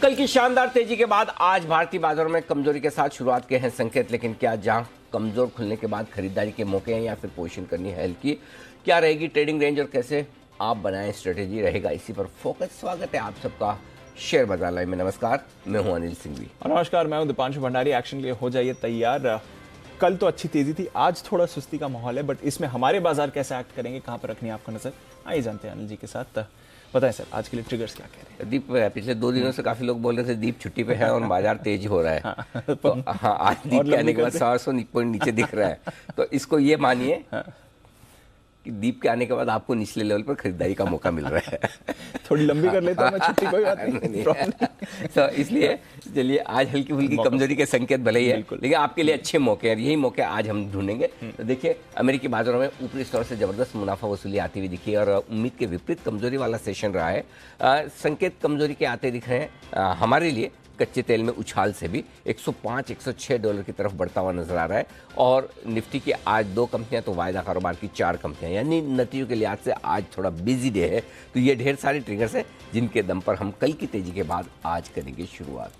कल की शानदार तेजी के बाद आज भारतीय बाजारों में कमजोरी के साथ शुरुआत के हैं संकेत। लेकिन क्या जहां कमजोर खुलने के बाद खरीदारी के मौके हैं या फिर पोजीशन करनी है हल्की, क्या रहेगी ट्रेडिंग रेंज और कैसे आप बनाएं स्ट्रेटेजी, रहेगा इसी पर फोकस। स्वागत है आप सबका शेयर बाजार लाइव में। नमस्कार, मैं हूं अनिल सिंघवी। नमस्कार, मैं हूं दीपांशु भंडारी। एक्शन के लिए हो जाइए तैयार। कल तो अच्छी तेजी थी, आज थोड़ा सुस्ती का माहौल है, बट इसमें हमारे बाजार कैसे एक्ट करेंगे, कहां पर रखनी है आपको नजर, आइए जानते हैं अनिल जी के साथ। बताएं सर, आज के लिए ट्रिगर्स क्या कह रहे हैं? दीप, पिछले 2 दिनों से काफी लोग बोल रहे थे दीप छुट्टी पे है और बाजार तेज हो रहा है। हाँ, तो हाँ, आज दीप के आने के बाद 100 पॉइंट नीचे दिख रहा है। तो इसको ये मानिए कि दीप के आने के बाद आपको निचले लेवल पर खरीदारी का मौका मिल रहा है। थोड़ी लंबी कर लेता हूं मैं छुट्टी, कोई बात नहीं। तो इसलिए चलिए, आज हल्की फुल्की कमजोरी के संकेत भले ही है, लेकिन आपके लिए अच्छे मौके हैं। यही मौके आज हम ढूंढेंगे। तो देखिए, अमेरिकी बाजारों में ऊपरी स्तर से जबरदस्त मुनाफा वसूली आती हुई दिखी है और उम्मीद के विपरीत कमजोरी वाला सेशन रहा है। संकेत कमजोरी के आते दिख रहे हैं। हमारे लिए कच्चे तेल में उछाल से भी 105-106 डॉलर की तरफ बढ़ता हुआ नजर आ रहा है। और निफ्टी की आज 2 कंपनियां तो वायदा कारोबार की 4 कंपनियां, यानी नतीजों के लिहाज से आज थोड़ा बिजी डे है। तो ये ढेर सारे ट्रिगर्स हैं जिनके दम पर हम कल की तेजी के बाद आज करेंगे शुरुआत।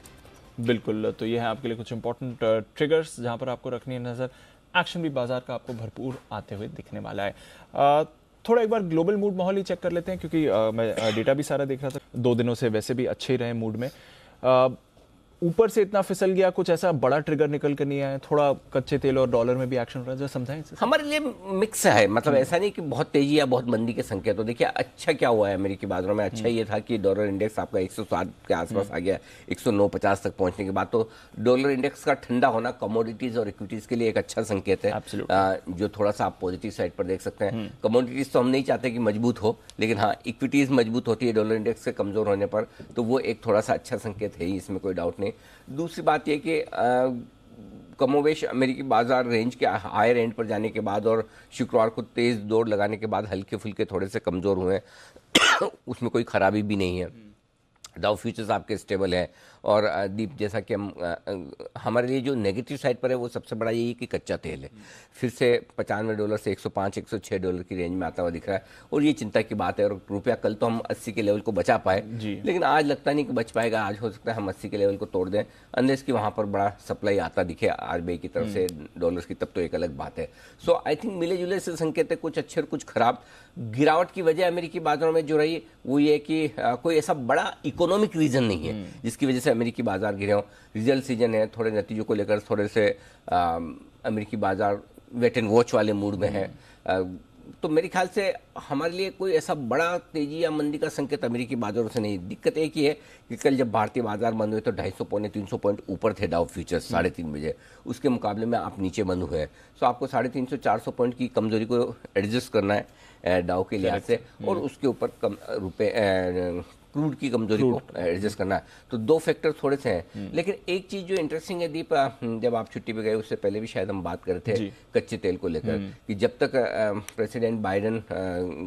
बिल्कुल, तो ये है आपके लिए कुछ इंपॉर्टेंट ट्रिगर्स जहां पर आपको रखनी है नजर। एक्शन भी बाजार का आपको भरपूर आते हुए दिखने वाला है। थोड़ा एक बार ग्लोबल मूड माहौल ही चेक कर लेते हैं, क्योंकि मैं डेटा भी सारा देख रहा था। 2 दिनों से वैसे भी अच्छे ही रहे मूड में। ऊपर से इतना फिसल गया, कुछ ऐसा बड़ा ट्रिगर निकल कर नहीं आया। थोड़ा कच्चे तेल और डॉलर में भी एक्शन हो रहा है, जो समझाएं। हमारे लिए मिक्स है, मतलब ऐसा नहीं कि बहुत तेजी या बहुत मंदी के संकेत। तो देखिए, अच्छा क्या हुआ है अमेरिकी बाजारों में? अच्छा ये था कि डॉलर इंडेक्स आपका 107 के आसपास आ गया, 109.50 तक पहुंचने के बाद। तो डॉलर इंडेक्स का ठंडा होना कमोडिटीज और इक्विटीज के लिए एक अच्छा संकेत है, जो थोड़ा सा आप पॉजिटिव साइड पर देख सकते हैं। कमोडिटीज तो हम नहीं चाहते कि मजबूत हो, लेकिन हाँ, इक्विटीज मजबूत होती है डॉलर इंडेक्स के कमजोर होने पर, तो वो एक थोड़ा सा अच्छा संकेत है ही, इसमें कोई डाउट नहीं। दूसरी बात यह कि कमोवेश अमेरिकी बाजार रेंज के हायर एंड पर जाने के बाद और शुक्रवार को तेज दौड़ लगाने के बाद हल्के फुल्के थोड़े से कमजोर हुए हैं। उसमें कोई खराबी भी नहीं है। डाउ फ्यूचर्स आपके स्टेबल है। और दीप, जैसा कि हमारे लिए जो नेगेटिव साइड पर है वो सबसे बड़ा यही कि कच्चा तेल है फिर से 95 डॉलर से 105-106 डॉलर की रेंज में आता हुआ दिख रहा है, और ये चिंता की बात है। और रुपया, कल तो हम 80 के लेवल को बचा पाए, लेकिन आज लगता नहीं कि बच पाएगा। आज हो सकता है हम 80 के लेवल को तोड़ दें, अनलेस कि वहाँ पर बड़ा सप्लाई आता दिखे आरबीआई की तरफ से डॉलर्स की, तब तो एक अलग बात है। सो आई थिंक मिले जुले से संकेत है, कुछ अच्छे और कुछ खराब। गिरावट की वजह अमेरिकी बाजारों में जो रही वो ये कि कोई ऐसा बड़ा इकोनॉमिक रीजन नहीं है जिसकी वजह से अमेरिकी बाजार गिरे हों। रिजल्ट सीजन है, थोड़े नतीजों को लेकर थोड़े से अमेरिकी बाजार वेट एंड वॉच वाले मूड में है। तो मेरे ख्याल से हमारे लिए कोई ऐसा बड़ा तेजी या मंदी का संकेत अमेरिकी बाजारों से नहीं। दिक्कत एक ही है कि कल जब भारतीय बाजार बंद हुए तो 250-300 पॉइंट ऊपर थे डाउ फ्यूचर्स 3:30 बजे, उसके मुकाबले में आप नीचे बंद हुए हैं। सो आपको 350-400 पॉइंट की कमजोरी को एडजस्ट करना है डाउ के लिहाज से, और उसके ऊपर क्रूड की कमजोरी को एडजस्ट करना है। तो 2 फैक्टर थोड़े से हैं। लेकिन एक चीज जो इंटरेस्टिंग है दीप, जब आप छुट्टी पे गए उससे पहले भी शायद हम बात कर रहे थे कच्चे तेल को लेकर कि जब तक प्रेसिडेंट बाइडेन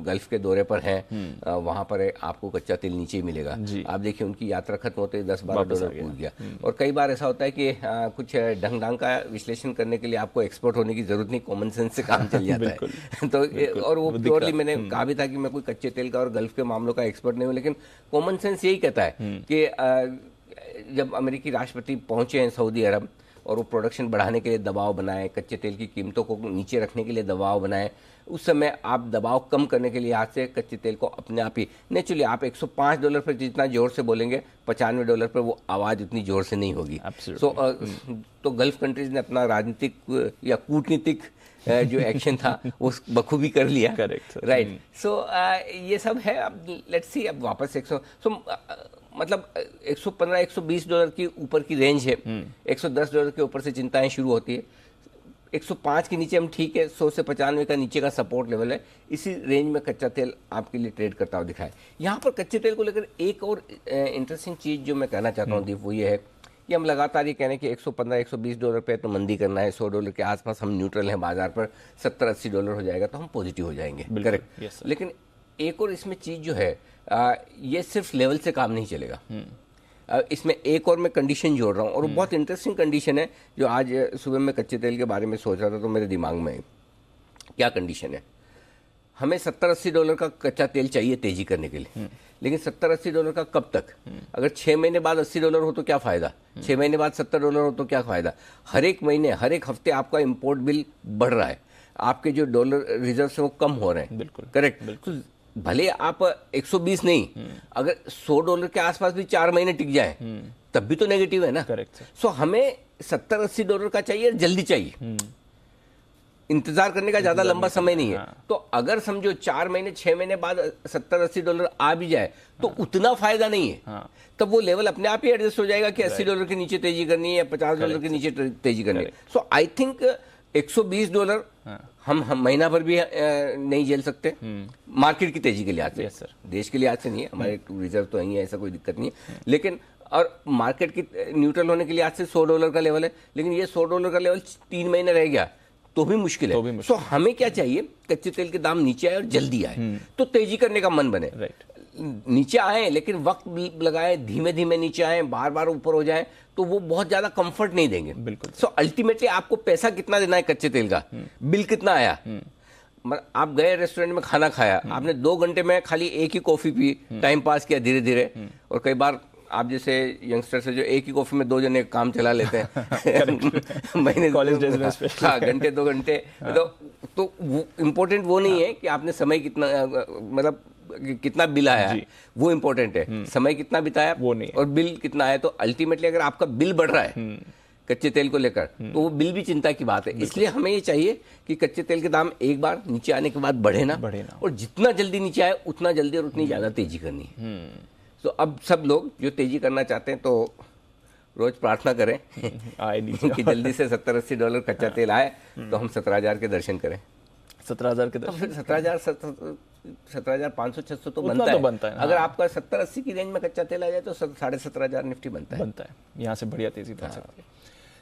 गल्फ के दौरे पर हैं वहां पर आपको कच्चा तेल नीचे ही मिलेगा। आप देखिए, उनकी यात्रा खत्म होते ही 10-12 डॉलर कूद गया। और कई बार ऐसा होता है कि कुछ ढंग ढंग का विश्लेषण करने के लिए आपको एक्सपर्ट होने की जरूरत नहीं, कॉमन सेंस से काम चल जाता है। तो और वो प्योरली, मैंने कहा भी था कि मैं कोई कच्चे तेल का और गल्फ के मामलों का एक्सपर्ट नहीं हूँ, लेकिन कॉमन सेंस यही कहता है कि जब अमेरिकी राष्ट्रपति पहुंचे हैं सऊदी अरब और वो प्रोडक्शन बढ़ाने के लिए दबाव बनाए, कच्चे तेल की कीमतों को नीचे रखने के लिए दबाव बनाए, उस समय आप दबाव कम करने के लिए हाथ से कच्चे तेल को अपने आप ही नेचुरली आप 105 डॉलर पर जितना जोर से बोलेंगे, 95 डॉलर पर वो आवाज़ उतनी जोर से नहीं होगी। तो गल्फ कंट्रीज ने अपना राजनीतिक या कूटनीतिक जो एक्शन था वो बखूबी कर लिया। Correct, right. सो ये सब है। अब लेट्स सी, अब वापस 100 मतलब 115-120 डॉलर की ऊपर की रेंज है। 110 डॉलर के ऊपर से चिंताएं शुरू होती है। 105 के नीचे हम ठीक है, 100 से 95 का नीचे का सपोर्ट लेवल है। इसी रेंज में कच्चा तेल आपके लिए ट्रेड करता हुआ दिखा है। यहाँ पर कच्चे तेल को लेकर एक और इंटरेस्टिंग चीज जो मैं कहना चाहता हूँ दीप, वो ये है कि हम लगातार ये कह रहे हैं कि 115-120 डॉलर पे तो मंदी करना है, 100 डॉलर के आसपास हम न्यूट्रल हैं बाजार पर, 70-80 डॉलर हो जाएगा तो हम पॉजिटिव हो जाएंगे। करेक्ट। लेकिन एक और इसमें चीज जो है, ये सिर्फ लेवल से काम नहीं चलेगा। इसमें एक और मैं कंडीशन जोड़ रहा हूँ, और वो बहुत इंटरेस्टिंग कंडीशन है जो आज सुबह मैं कच्चे तेल के बारे में सोच रहा था तो मेरे दिमाग में क्या कंडीशन है। हमें $70-80 का कच्चा तेल चाहिए तेजी करने के लिए, लेकिन $70-80 का कब तक? अगर 6 महीने बाद $80 हो तो क्या फायदा, 6 महीने बाद $70 हो तो क्या फायदा? हर एक महीने, हर एक हफ्ते आपका इंपोर्ट बिल बढ़ रहा है, आपके जो डॉलर रिजर्व है वो कम हो रहे हैं। बिल्कुल करेक्ट। तो भले आप 120 नहीं, अगर $100 के आसपास भी 4 महीने टिक जाए तब भी तो नेगेटिव है ना। करेक्ट। सो हमें $70-80 का चाहिए, जल्दी चाहिए, इंतजार करने का ज्यादा लंबा समय नहीं है। तो अगर समझो 4 महीने 6 महीने बाद $70-80 आ भी जाए तो उतना फायदा नहीं है। तब वो लेवल अपने आप ही एडजस्ट हो जाएगा कि $80 के नीचे तेजी करनी है या $50 के नीचे तेजी करनी है। सो आई थिंक $120 हम महीना भर भी नहीं झेल सकते, मार्केट की तेजी के लिहाज से। Yes sir. देश के लिहाज से नहीं है, हमारे रिजर्व तो यही है, ऐसा कोई दिक्कत नहीं है। लेकिन और मार्केट की न्यूट्रल होने के लिहाज से $100 का लेवल है, लेकिन ये $100 का लेवल 3 महीने रह गया तो भी मुश्किल है। सो हमें क्या चाहिए, कच्चे तेल के दाम नीचे आए और जल्दी आए तो तेजी करने का मन बने। राइट। नीचे आए लेकिन वक्त लगाए, धीमे धीमे नीचे आए, बार बार ऊपर हो जाए तो वो बहुत ज्यादा कंफर्ट नहीं देंगे। बिल्कुल। सो अल्टीमेटली आपको पैसा कितना देना है कच्चे तेल का, बिल कितना आया। आप गए रेस्टोरेंट में खाना खाया, आपने 2 घंटे में खाली एक ही कॉफी पी, टाइम पास किया धीरे धीरे, और कई बार आप जैसे यंगस्टर्स है जो एक ही कॉफी में 2 जने काम चला लेते हैं महीने कॉलेज डेज में स्पेशली। हाँ, घंटे 2 घंटे। तो इम्पोर्टेंट वो नहीं है कि आपने समय कितना, मतलब कितना बिल आया है, वो इम्पोर्टेंट है। समय कितना बिताया वो नहीं है। और बिल कितना आया। तो अल्टीमेटली अगर आपका बिल बढ़ रहा है कच्चे तेल को लेकर तो वो बिल भी चिंता की बात है। इसलिए हमें ये चाहिए कि कच्चे तेल के दाम एक बार नीचे आने के बाद बढ़े ना, और जितना जल्दी नीचे आए उतना जल्दी और उतनी ज्यादा तेजी करनी है। तो अब सब लोग जो तेजी करना चाहते हैं तो रोज प्रार्थना करें कि जल्दी से $70-80 कच्चा तेल आए तो हम 17,000 के दर्शन करें। 17,000 के दर्शन, 17,500-600 तो बनता है। अगर आपका 70-80 की रेंज में कच्चा तेल आ जाए तो 17,500 निफ्टी बनता है। यहाँ से बढ़िया तेजी बन सकती है।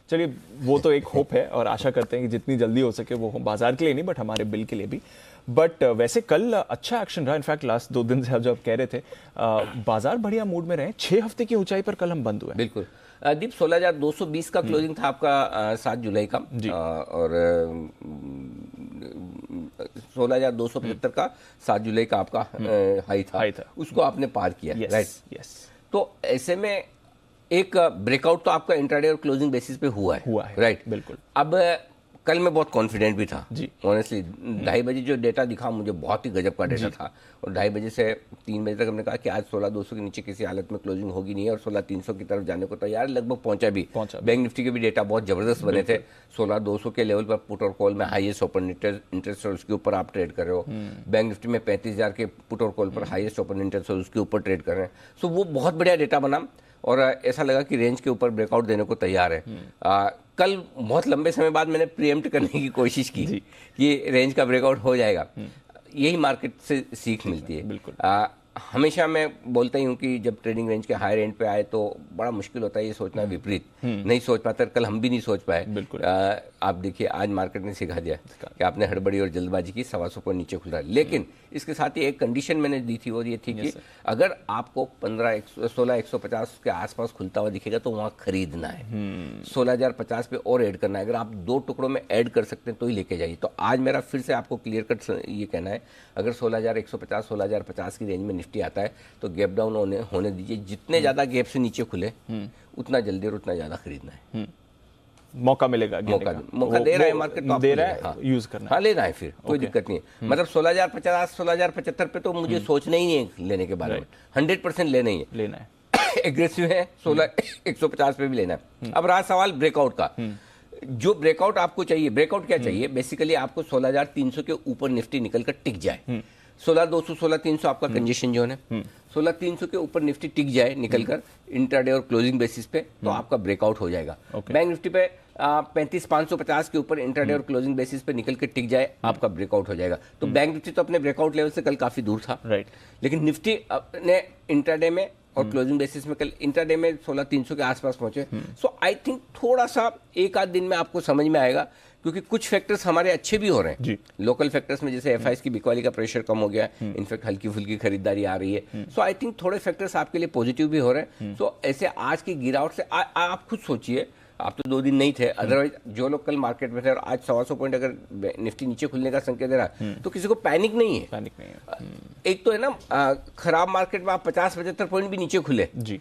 चलिए, वो तो एक होप है और आशा करते हैं कि जितनी जल्दी हो सके वो बाजार के लिए नहीं बट हमारे बिल के लिए भी। बट वैसे कल अच्छा एक्शन रहा। इनफैक्ट लास्ट 2 दिन से आप जब कह रहे थे बाजार बढ़िया मूड में रहे। 6 हफ्ते की ऊंचाई पर कल हम बंद हुए। बिल्कुल दीप, 16,220 का क्लोजिंग था आपका 7 जुलाई का, और 16,275 का 7 जुलाई का आपका हाई था, उसको आपने पार किया। राइट। यस। तो ऐसे में एक ब्रेकआउट तो आपका इंट्राडे और क्लोजिंग बेसिस पे हुआ है। राइट। बिल्कुल। अब कल मैं बहुत कॉन्फिडेंट भी था जी, ऑनेस्टली। 2:30 बजे जो डेटा दिखा मुझे बहुत ही गजब का डेटा था, और 2:30 बजे से 3 बजे तक हमने कहा कि आज 16,200 के नीचे किसी हालत में क्लोजिंग होगी नहीं, और 16,300 की तरफ जाने को तैयार, लगभग पहुंचा भी। बैंक निफ्टी के भी डेटा बहुत जबरदस्त बने थे। 16,200 के लेवल पर पुट और कॉल में हाईएस्ट ओपन इंटरेस्ट और उसके ऊपर आप ट्रेड कर रहे हो। बैंक निफ्टी में 35,000 के पुट और कॉल पर हाईएस्ट ओपन इंटरेस्ट और उसके ऊपर ट्रेड कर रहे हैं। सो वो बहुत बढ़िया डेटा बना और ऐसा लगा कि रेंज के ऊपर ब्रेकआउट देने को तैयार है। कल बहुत लंबे समय बाद मैंने प्रीएम्प्ट करने की कोशिश की कि रेंज का ब्रेकआउट हो जाएगा। यही मार्केट से सीख मिलती है। बिल्कुल। हमेशा मैं बोलता ही हूँ कि जब ट्रेडिंग रेंज के हाई रेंज पे आए तो बड़ा मुश्किल होता है ये सोचना विपरीत, नहीं सोच पाते। कल हम भी नहीं सोच पाए। बिल्कुल। आप देखिए आज मार्केट ने सिखा दिया कि आपने हड़बड़ी और जल्दबाजी की, 125 पर नीचे खुल रहा है। लेकिन इसके साथ ही एक कंडीशन मैंने दी थी और ये थी कि अगर आपको 16,150 के आसपास खुलता हुआ दिखेगा तो वहां खरीदना है। 16,050 पे और ऐड करना है। अगर आप 2 टुकड़ों में ऐड कर सकते हैं तो ही लेके जाइए। तो आज मेरा फिर से आपको क्लियर कट ये कहना है, अगर 16,150 16,050 की रेंज में निफ्टी आता है तो गैप डाउन होने दीजिए। जितने ज्यादा गैप से नीचे खुले उतना जल्दी और उतना ज्यादा खरीदना है। मौका मिलेगा, मौका दे रहा है मार्केट, तो दे रहा है, यूज करना है। हाँ, लेना है, फिर कोई दिक्कत नहीं है। मतलब 16,050 16,075 पे तो मुझे सोचना ही नहीं है लेने के बारे में, 100% लेना ही है। एग्रेसिव है 16,150 पे भी लेना है। अब रहा सवाल ब्रेकआउट का। जो ब्रेकआउट आपको चाहिए, ब्रेकआउट क्या चाहिए बेसिकली, आपको 16,300 के ऊपर निफ्टी निकलकर टिक जाए। 16,200 16,300 आपका कंजेशन जोन है। 16,300 के ऊपर निफ्टी टिक जाए निकलकर इंट्राडे और क्लोजिंग बेसिस पे तो आपका ब्रेकआउट हो जाएगा। बैंक निफ्टी पे 35,550 के ऊपर इंट्राडे और क्लोजिंग बेसिस पे निकल के टिक जाए, आपका ब्रेकआउट हो जाएगा। तो बैंक निफ्टी तो अपने ब्रेकआउट लेवल से कल काफी दूर था। राइट। लेकिन निफ्टी अपने इंट्राडे में और क्लोजिंग बेसिस में कल इंट्राडे में 16,300 के आसपास पहुंचे। सो आई थिंक थोड़ा सा एक आध दिन में आपको समझ में आएगा, क्योंकि कुछ फैक्टर्स हमारे अच्छे भी हो रहे हैं। लोकल फैक्टर्स में जैसे एफआईएस की बिकवाली का प्रेशर कम हो गया, इनफैक्ट हल्की फुल्की खरीदारी आ रही है। सो आई थिंक थोड़े फैक्टर्स आपके लिए पॉजिटिव भी हो रहे हैं। सो ऐसे आज की गिरावट से आप खुद सोचिए, आप तो 2 दिन नहीं थे, अदरवाइज जो लोग कल मार्केट में थे और आज 125 पॉइंट अगर निफ्टी नीचे खुलने का संकेत दे रहा तो किसी को पैनिक नहीं है। पैनिक नहीं है। एक तो है ना, खराब मार्केट में आप 50-75 पॉइंट भी नीचे खुले जी,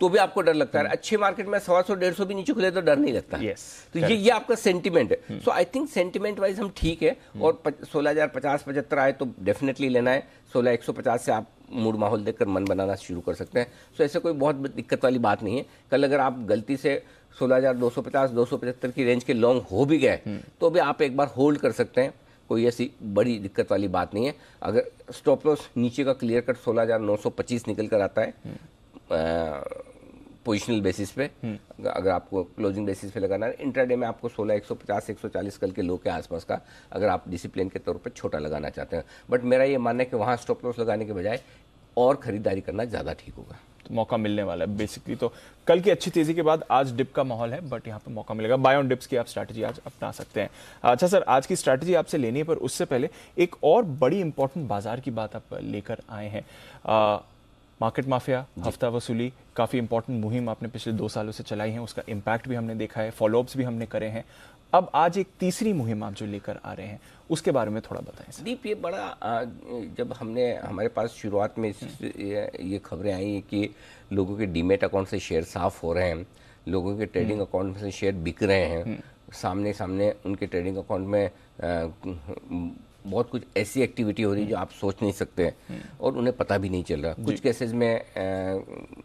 तो भी आपको डर लगता है, अच्छे मार्केट में 100-150 भी नीचे खुले तो डर नहीं लगता। Yes, तो ये आपका सेंटिमेंट है। सो आई थिंक सेंटिमेंट वाइज हम ठीक है, और 16,050-75 आए तो डेफिनेटली लेना है। 16,150 से आप मूड माहौल देखकर मन बनाना शुरू कर सकते हैं। सो ऐसे कोई बहुत दिक्कत वाली बात नहीं है। कल अगर आप गलती से 16,250-275 की रेंज के लॉन्ग हो भी गए तो भी आप एक बार होल्ड कर सकते हैं, कोई ऐसी बड़ी दिक्कत वाली बात नहीं है। अगर स्टॉप लॉस नीचे का क्लियर कट 16,925 निकल कर आता है पोजिशनल बेसिस पे, अगर आपको क्लोजिंग बेसिस पे लगाना है, इंट्राडे में आपको 16,150-140 कल के लो के आसपास का अगर आप डिसिप्लिन के तौर पे छोटा लगाना चाहते हैं, बट मेरा ये मानना है कि वहाँ स्टॉप लॉस लगाने के बजाय और खरीदारी करना ज़्यादा ठीक होगा। तो मौका मिलने वाला है बेसिकली। तो कल की अच्छी तेजी के बाद आज डिप का माहौल है, बट यहाँ पे मौका मिलेगा। बाय ऑन डिप्स की आप स्ट्रैटेजी आज अपना सकते हैं। अच्छा सर, आज की स्ट्रैटेजी आपसे लेनी है, पर उससे पहले एक और बड़ी इंपॉर्टेंट बाजार की बात आप लेकर आए हैं। मार्केट माफिया, हफ्ता वसूली, काफ़ी इंपॉर्टेंट मुहिम आपने पिछले 2 सालों से चलाई है, उसका इम्पैक्ट भी हमने देखा है, फॉलोअप्स भी हमने करे हैं। अब आज एक तीसरी मुहिम आप जो लेकर आ रहे हैं, उसके बारे में थोड़ा बताएं सर। दीप, ये बड़ा जब हमारे पास शुरुआत में ये खबरें आई कि लोगों के डीमेट अकाउंट से शेयर साफ हो रहे हैं, लोगों के ट्रेडिंग अकाउंट से शेयर बिक रहे हैं, सामने सामने उनके ट्रेडिंग अकाउंट में बहुत कुछ ऐसी एक्टिविटी हो रही है जो आप सोच नहीं सकते हैं और उन्हें पता भी नहीं चल रहा। कुछ केसेस में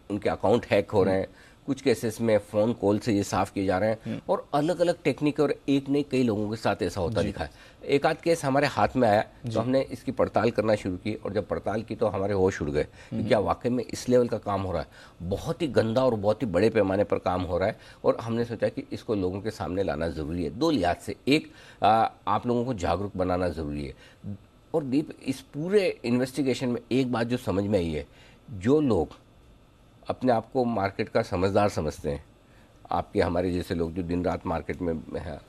उनके अकाउंट हैक हो रहे हैं, कुछ केसेस में फ़ोन कॉल से ये साफ किए जा रहे हैं, और अलग अलग टेक्निक, और एक नहीं कई लोगों के साथ ऐसा होता दिखा है। एक आध केस हमारे हाथ में आया तो हमने इसकी पड़ताल करना शुरू की, और जब पड़ताल की तो हमारे होश उड़ गए कि क्या वाकई में इस लेवल का काम हो रहा है। बहुत ही गंदा और बहुत ही बड़े पैमाने पर काम हो रहा है, और हमने सोचा कि इसको लोगों के सामने लाना ज़रूरी है 2 लिहाज से। एक, आप लोगों को जागरूक बनाना ज़रूरी है, और दीप, इस पूरे इन्वेस्टिगेशन में एक बात जो समझ में आई है, जो लोग अपने आप को मार्केट का समझदार समझते हैं, आपके हमारे जैसे लोग जो दिन रात मार्केट में हैं,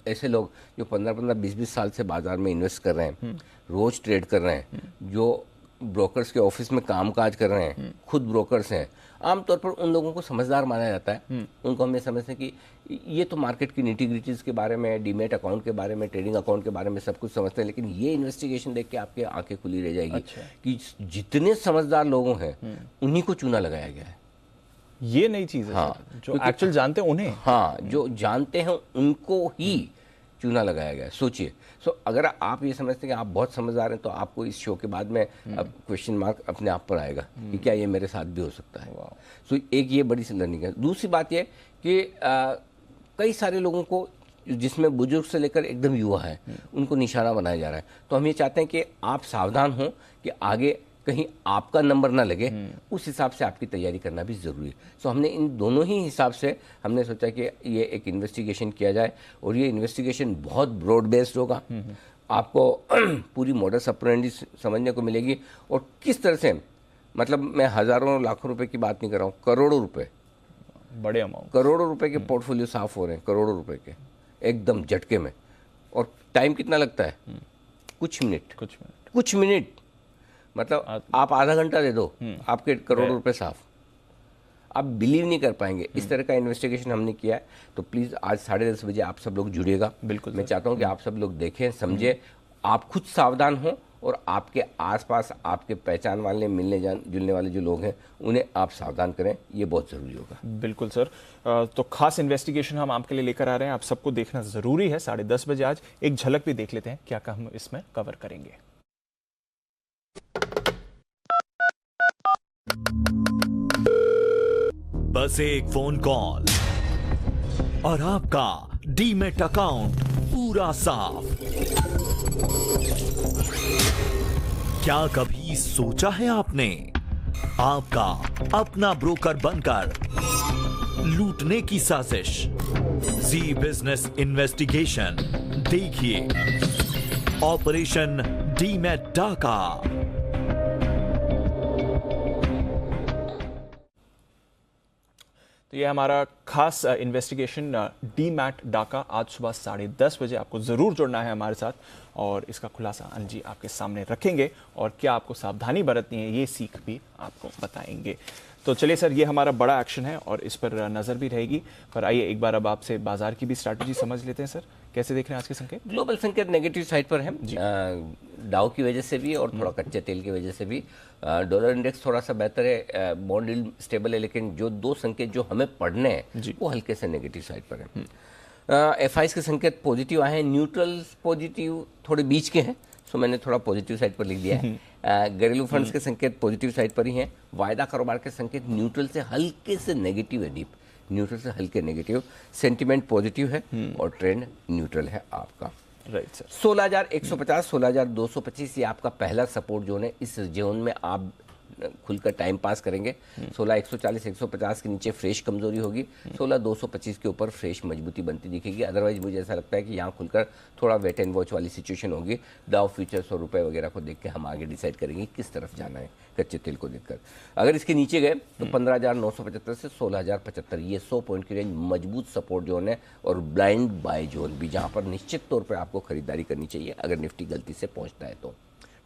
ऐसे लोग जो 15-15, 20-20 साल से बाजार में इन्वेस्ट कर रहे हैं, रोज ट्रेड कर रहे हैं, जो ब्रोकर्स के ऑफिस में कामकाज कर रहे हैं, खुद ब्रोकर्स हैं, आमतौर पर उन लोगों को समझदार माना जाता है। उनको हम ये समझते हैं कि ये तो मार्केट की निटी-ग्रिटीज़ के बारे में, डीमेट अकाउंट के बारे में, ट्रेडिंग अकाउंट के बारे में सब कुछ समझते हैं, लेकिन ये इन्वेस्टिगेशन देख के आपके आंखें खुली रह जाएगी कि जितने समझदार लोगों हैं उन्हीं को चूना लगाया गया है। ये नई चीज़ है। हाँ, जो एक्चुअल जानते हैं उन्हें, हाँ, जो जानते हैं उनको ही चूना लगाया गया है। सोचिए, अगर आप ये समझते हैं कि आप बहुत समझदार हैं तो आपको इस शो के बाद में अब क्वेश्चन मार्क अपने आप पर आएगा कि क्या ये मेरे साथ भी हो सकता है। एक ये बड़ी सी लर्निंग है। दूसरी बात ये कि कई सारे लोगों को, जिसमें बुजुर्ग से लेकर एकदम युवा है, उनको निशाना बनाया जा रहा है। तो हम ये चाहते हैं कि आप सावधान हों कि आगे कहीं आपका नंबर ना लगे, उस हिसाब से आपकी तैयारी करना भी ज़रूरी है। हमने इन दोनों ही हिसाब से हमने सोचा कि ये एक इन्वेस्टिगेशन किया जाए, और ये इन्वेस्टिगेशन बहुत ब्रॉड बेस्ड होगा। आपको पूरी मॉडस ऑपरेंडी समझने को मिलेगी, और किस तरह से, मतलब मैं हज़ारों लाखों रुपए की बात नहीं कर रहा हूँ, करोड़ों रुपए, बड़े अमाउंट, करोड़ों रुपए के पोर्टफोलियो साफ हो रहे हैं, करोड़ों रुपए के एकदम झटके में। और टाइम कितना लगता है? कुछ मिनट, मतलब आप आधा घंटा दे दो, आपके करोड़ों रुपए साफ। आप बिलीव नहीं कर पाएंगे, इस तरह का इन्वेस्टिगेशन हमने किया है। तो प्लीज़ आज 10:30 बजे आप सब लोग जुड़िएगा। बिल्कुल, मैं चाहता हूं कि आप सब लोग देखें, समझें, आप खुद सावधान हों, और आपके आसपास आपके पहचान वाले, मिलने जुलने वाले जो लोग हैं उन्हें आप सावधान करें, ये बहुत ज़रूरी होगा। बिल्कुल सर। तो खास इन्वेस्टिगेशन हम आपके लिए लेकर आ रहे हैं, आप सबको देखना ज़रूरी है। 10:30 बजे आज एक झलक भी देख लेते हैं क्या हम इसमें कवर करेंगे। बस एक फोन कॉल और आपका डीमेट अकाउंट पूरा साफ। क्या कभी सोचा है आपने, आपका अपना ब्रोकर बनकर लूटने की साजिश? जी बिजनेस इन्वेस्टिगेशन देखिए, ऑपरेशन डीमेट डाका। तो ये हमारा खास इन्वेस्टिगेशन डीमैट डाका आज सुबह 10:30 बजे। आपको ज़रूर जुड़ना है हमारे साथ और इसका खुलासा अनिल जी आपके सामने रखेंगे और क्या आपको सावधानी बरतनी है ये सीख भी आपको बताएंगे। तो चलिए सर, ये हमारा बड़ा एक्शन है और इस पर नज़र भी रहेगी। पर आइए एक बार अब आपसे बाजार की भी स्ट्रैटेजी समझ लेते हैं सर, कैसे देख रहे हैं आज के संकेत? ग्लोबल संकेत नेगेटिव साइड पर है, डाउ की वजह से भी और थोड़ा कच्चे तेल की वजह से भी। डॉलर इंडेक्स थोड़ा सा बेहतर है, बॉन्ड यील्ड स्टेबल है, लेकिन जो दो संकेत जो हमें पढ़ने हैं वो हल्के से नेगेटिव साइड पर है। एफआईज के संकेत पॉजिटिव आए हैं, न्यूट्रल पॉजिटिव थोड़े बीच के हैं, सो मैंने थोड़ा पॉजिटिव साइड पर लिख दिया है। घरेलू फंड्स के संकेत पॉजिटिव साइड पर ही हैं। वायदा कारोबार के संकेत न्यूट्रल से हल्के से नेगेटिव है, डीप न्यूट्रल से हल्के नेगेटिव। सेंटिमेंट पॉजिटिव है और ट्रेंड न्यूट्रल है आपका। Right sir. 16,150 16,225 ये आपका पहला सपोर्ट जोन है। इस जोन में आप खुलकर टाइम पास करेंगे। 16,140 150 के नीचे फ्रेश कमजोरी होगी, 16,225 के ऊपर फ्रेश मजबूती बनती दिखेगी। अदरवाइज मुझे ऐसा लगता है कि यहाँ खुलकर थोड़ा वेट एंड वॉच वाली सिचुएशन होगी। डाउ फ्यूचर्स और रुपए वगैरह को देख के हम आगे डिसाइड करेंगे किस तरफ जाना है कच्चे तेल को देखकर। अगर इसके नीचे गए तो 15,975 से 16,075 ये 100 पॉइंट की रेंज मजबूत सपोर्ट जोन है और ब्लाइंड बाय जोन भी, जहाँ पर निश्चित तौर पर आपको खरीदारी करनी चाहिए अगर निफ्टी गलती से पहुँचता है तो।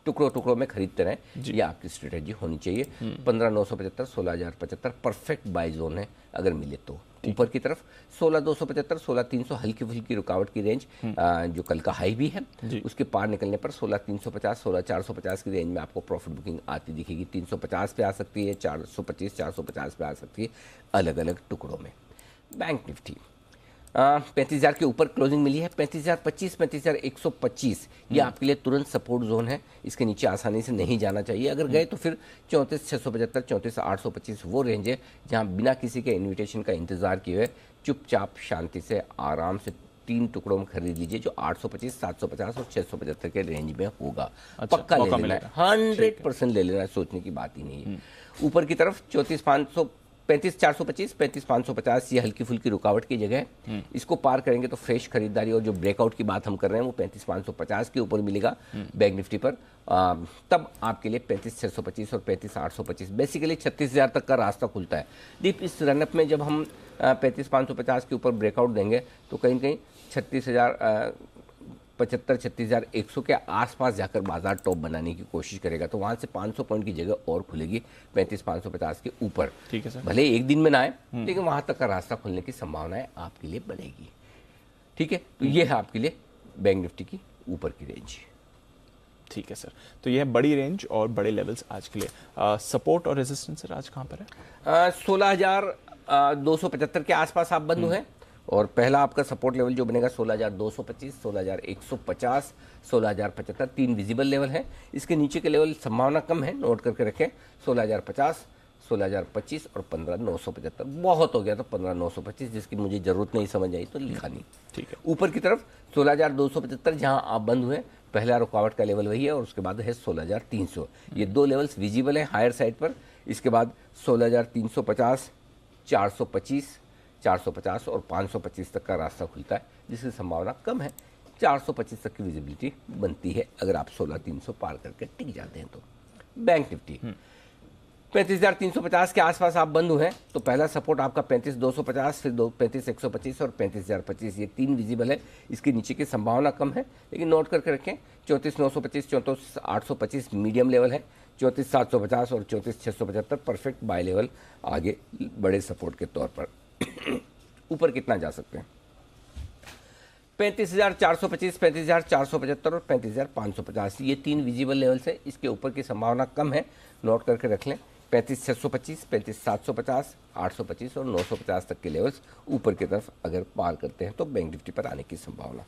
टुकड़ों टुकड़ों में खरीदते रहें, ये आपकी स्ट्रेटेजी होनी चाहिए। 15,975 16,075 परफेक्ट बाय जोन है अगर मिले तो। ऊपर की तरफ 16,275 16,300 हल्की फुल्की रुकावट की रेंज, जो कल का हाई भी है, उसके पार निकलने पर 16,350 16,450 की रेंज में आपको प्रॉफिट बुकिंग आती दिखेगी। 350 पे आ सकती है, 425 450 पे आ सकती है, अलग अलग टुकड़ों में। बैंक निफ्टी 35,000 के ऊपर क्लोजिंग मिली है। 35,025 35,125 ये आपके लिए तुरंत सपोर्ट जोन है, इसके नीचे आसानी से नहीं जाना चाहिए। अगर गए तो फिर 34,675 34,825 वो रेंज है जहां बिना किसी के इन्विटेशन का इंतजार किए हुए चुपचाप शांति से आराम से 3 टुकड़ों में खरीद लीजिए, जो 825 750 और 675 के रेंज में होगा। पक्का ले लेना है, 100% ले लेना है, सोचने की बात ही नहीं है। ऊपर की तरफ 35,425 35,550 ये हल्की फुल्की रुकावट की जगह है। इसको पार करेंगे तो फ्रेश खरीदारी और जो ब्रेकआउट की बात हम कर रहे हैं वो 35,550 के ऊपर मिलेगा बैंक निफ्टी पर। तब आपके लिए 35,625 और 35,825 बेसिकली 36,000 तक का रास्ता खुलता है। दीप इस रनअप में जब हम 35,550 के ऊपर ब्रेकआउट देंगे तो कहीं कहीं 36,100 के आसपास जाकर बाजार टॉप बनाने की कोशिश करेगा, तो वहां से 500 पॉइंट की जगह और खुलेगी 35,550 के ऊपर। ठीक है सर। भले एक दिन में ना आए लेकिन वहां तक का रास्ता खुलने की संभावनाएं आपके लिए बनेगी। ठीक है, तो ये है आपके लिए बैंक निफ्टी की ऊपर की रेंज। ठीक है सर, तो यह है बड़ी रेंज और बड़े लेवल्स आज के लिए। सपोर्ट और रेजिस्टेंस सर आज कहाँ पर है? 16,275 के आसपास आप बंद हुए और पहला आपका सपोर्ट लेवल जो बनेगा 16,225 16,150 16,075 3 विजिबल लेवल है। इसके नीचे के लेवल संभावना कम है, नोट करके रखें। 16,050 16,025 और 15,975 बहुत हो गया तो 15,925 जिसकी मुझे जरूरत नहीं समझ आई तो लिखा नहीं। ठीक है, ऊपर की तरफ 16,275 जहां आप बंद हुए, पहला रुकावट का लेवल वही है और उसके बाद है 16,300। ये दो लेवल्स विजिबल है हायर साइड पर। इसके बाद 16,350 425 450 और 525 तक का रास्ता खुलता है, जिसकी संभावना कम है। 425 तक की विजिबिलिटी बनती है अगर आप 16,300 पार करके टिक जाते हैं तो। बैंक निफ्टी 35,350 के आसपास आप बंद हुए हैं तो पहला सपोर्ट आपका 35,250 फिर 35,125 और 35,025 ये 3 विजिबल है। इसके नीचे की संभावना कम है लेकिन नोट करके रखें। 34,925 34,825 मीडियम लेवल है। 34,750 और 34,675 परफेक्ट बाय लेवल आगे बड़े सपोर्ट के तौर पर। ऊपर कितना जा सकते हैं? 35,425 35,475 और 35,550 ये 3 विजिबल लेवल्स है। इसके ऊपर की संभावना कम है, नोट करके रख लें। 35,625 35,750 825 और 950 तक के लेवल्स ऊपर की तरफ अगर पार करते हैं तो बैंक निफ्टी पर आने की संभावना।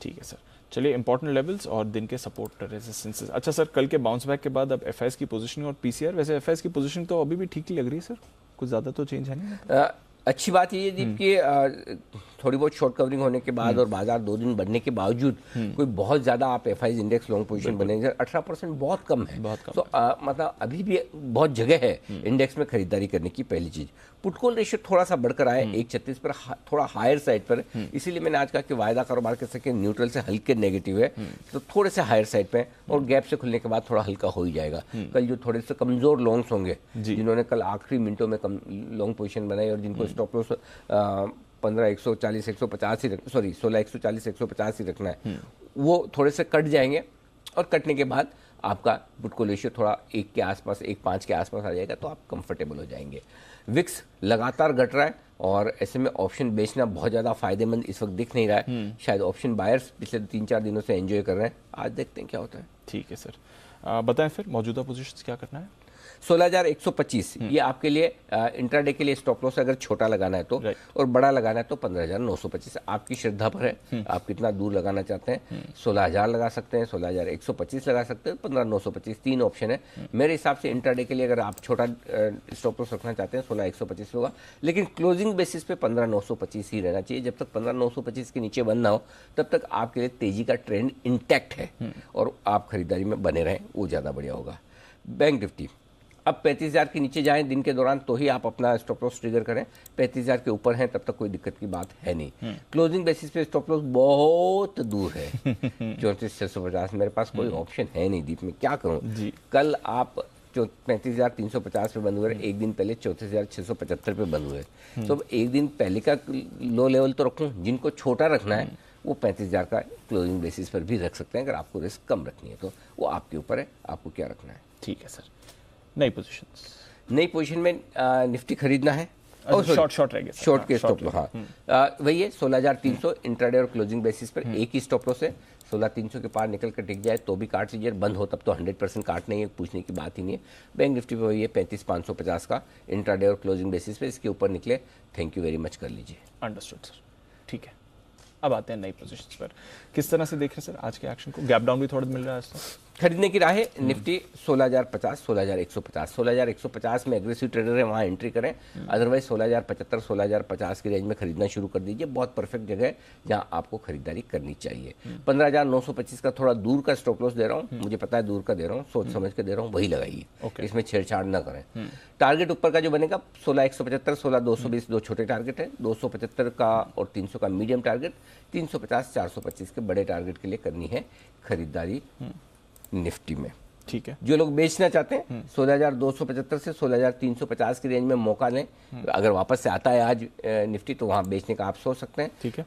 ठीक है सर, चलिए इंपॉर्टेंट लेवल्स और दिन के सपोर्ट रेजिस्टेंसेस। अच्छा सर, कल के बाउंस बैक के बाद अब एफआईएस की पोजीशनिंग और पीसीआर, वैसे एफआईएस की पोजीशनिंग तो अभी भी ठीक ही लग रही है सर, कुछ ज़्यादा तो चेंज है नहीं? अच्छी बात ये है कि थोड़ी बहुत शॉर्ट कवरिंग होने के बाद और बाजार 2 दिन बढ़ने के बावजूद कोई बहुत ज़्यादा आप एफआईएस इंडेक्स लॉन्ग पोजीशन बनेंगे 18% बहुत कम है, बहुत कम तो मतलब अभी भी बहुत जगह है इंडेक्स में खरीदारी करने की। पहली चीज़ पुट कॉल रेशियो थोड़ा सा बढ़कर आया 1.36 पर, थोड़ा हायर साइड पर, इसीलिए मैंने आज कहा कि वायदा कारोबार के सके न्यूट्रल से हल्के नेगेटिव है तो थोड़े से हायर साइड पे और गैप से खुलने के बाद थोड़ा हल्का हो ही जाएगा। कल जो थोड़े से कमजोर लॉन्ग्स होंगे जिन्होंने कल आखिरी मिनटों में लॉन्ग पोजीशन बनाई और जिनको स्टॉप लॉस 15 140 150 ही 16 140 150 ही रखना है, वो थोड़े से कट जाएंगे और कटने के बाद आपका पुट कॉल रेशियो थोड़ा 1 के आसपास 1.5 के आसपास आ जाएगा तो आप कंफर्टेबल हो जाएंगे। विक्स लगातार घट रहा है और ऐसे में ऑप्शन बेचना बहुत ज़्यादा फायदेमंद इस वक्त दिख नहीं रहा है। शायद ऑप्शन बायर्स पिछले 3-4 दिनों से एंजॉय कर रहे हैं, आज देखते हैं क्या होता है। ठीक है सर, बताएं फिर मौजूदा पोजीशंस क्या करना है। 16,125 ये आपके लिए इंट्राडे के लिए स्टॉप लॉस अगर छोटा लगाना है तो, और बड़ा लगाना है तो 15,925 आपकी श्रद्धा पर है, आप कितना दूर लगाना चाहते हैं। 16,000 लगा सकते हैं, 16,125 लगा सकते हैं, 15,925 तीन ऑप्शन है। मेरे हिसाब से इंट्राडे के लिए अगर आप छोटा स्टॉप लॉस रखना चाहते हैं 16,125 होगा, लेकिन क्लोजिंग बेसिस पे 15,925 ही रहना चाहिए। जब तक 15,925 के नीचे बंद ना हो तब तक आपके लिए तेजी का ट्रेंड इंटैक्ट है और आप खरीदारी में बने रहें, वो ज़्यादा बढ़िया होगा। बैंक निफ्टी अब 35,000 के नीचे जाएं दिन के दौरान तो ही आप अपना स्टॉप लॉस ट्रिगर करें, 35,000 के ऊपर हैं तब तक कोई दिक्कत की बात है नहीं। क्लोजिंग बेसिस पे स्टॉप लॉस बहुत दूर है 34,650, मेरे पास कोई ऑप्शन है नहीं दीप में, क्या करूं। कल आप 35,350 पे बंद हुए, एक दिन पहले 34,675 पे बंद हुए, तो एक दिन पहले का लो लेवल तो रखूं, जिनको छोटा रखना है वो 35,000 का क्लोजिंग बेसिस पर भी रख सकते हैं। अगर आपको रिस्क कम रखनी है तो वो आपके ऊपर है, आपको क्या रखना है। ठीक है सर, नई पोजीशन में निफ्टी खरीदना है और शॉर्ट रहेगा, शॉर्ट के स्टॉप लॉस, हाँ वही है 16,300 इंट्राडे और क्लोजिंग बेसिस पर एक ही स्टॉप लॉस है। 16,300 के पार निकल कर टिक जाए तो भी काट लीजिए, बंद हो तब तो 100% काटने की पूछने की बात ही नहीं है। बैंक निफ्टी पे वही है 35,550 का इंट्राडे और क्लोजिंग बेसिस पे, इसके ऊपर निकले थैंक यू वेरी मच कर लीजिए। अंडरस्टूड सर, ठीक है। अब आते हैं नई पोजीशंस पर, किस तरह से देख रहे हैं सर आज के एक्शन को। गैप डाउन भी थोड़ा मिल रहा है आज तो। खरीदने की राह है निफ्टी 16,050 16,150 16,150 में एग्रेसिव ट्रेडर है वहाँ एंट्री करें, अदरवाइज 16,075 16,050 की रेंज में खरीदना शुरू कर दीजिए। बहुत परफेक्ट जगह है जहाँ आपको खरीदारी करनी चाहिए। 15,925 का थोड़ा दूर का स्टॉप लॉस दे रहा हूँ, मुझे पता है दूर का दे रहा हूँ, सोच समझ के दे रहा हूँ, वही लगाइए, इसमें छेड़छाड़ ना करें। टारगेट ऊपर का जो बनेगा 16,175 16,220 दो छोटे टारगेट है, 275 का और 300 का मीडियम टारगेट, 350 425 के बड़े टारगेट के लिए करनी है खरीदारी निफ्टी में। ठीक है, जो लोग बेचना चाहते हैं 16,275 से 16,350 की रेंज में मौका लें। अगर वापस से आता है आज निफ्टी तो वहां बेचने का आप सोच सकते हैं। ठीक है,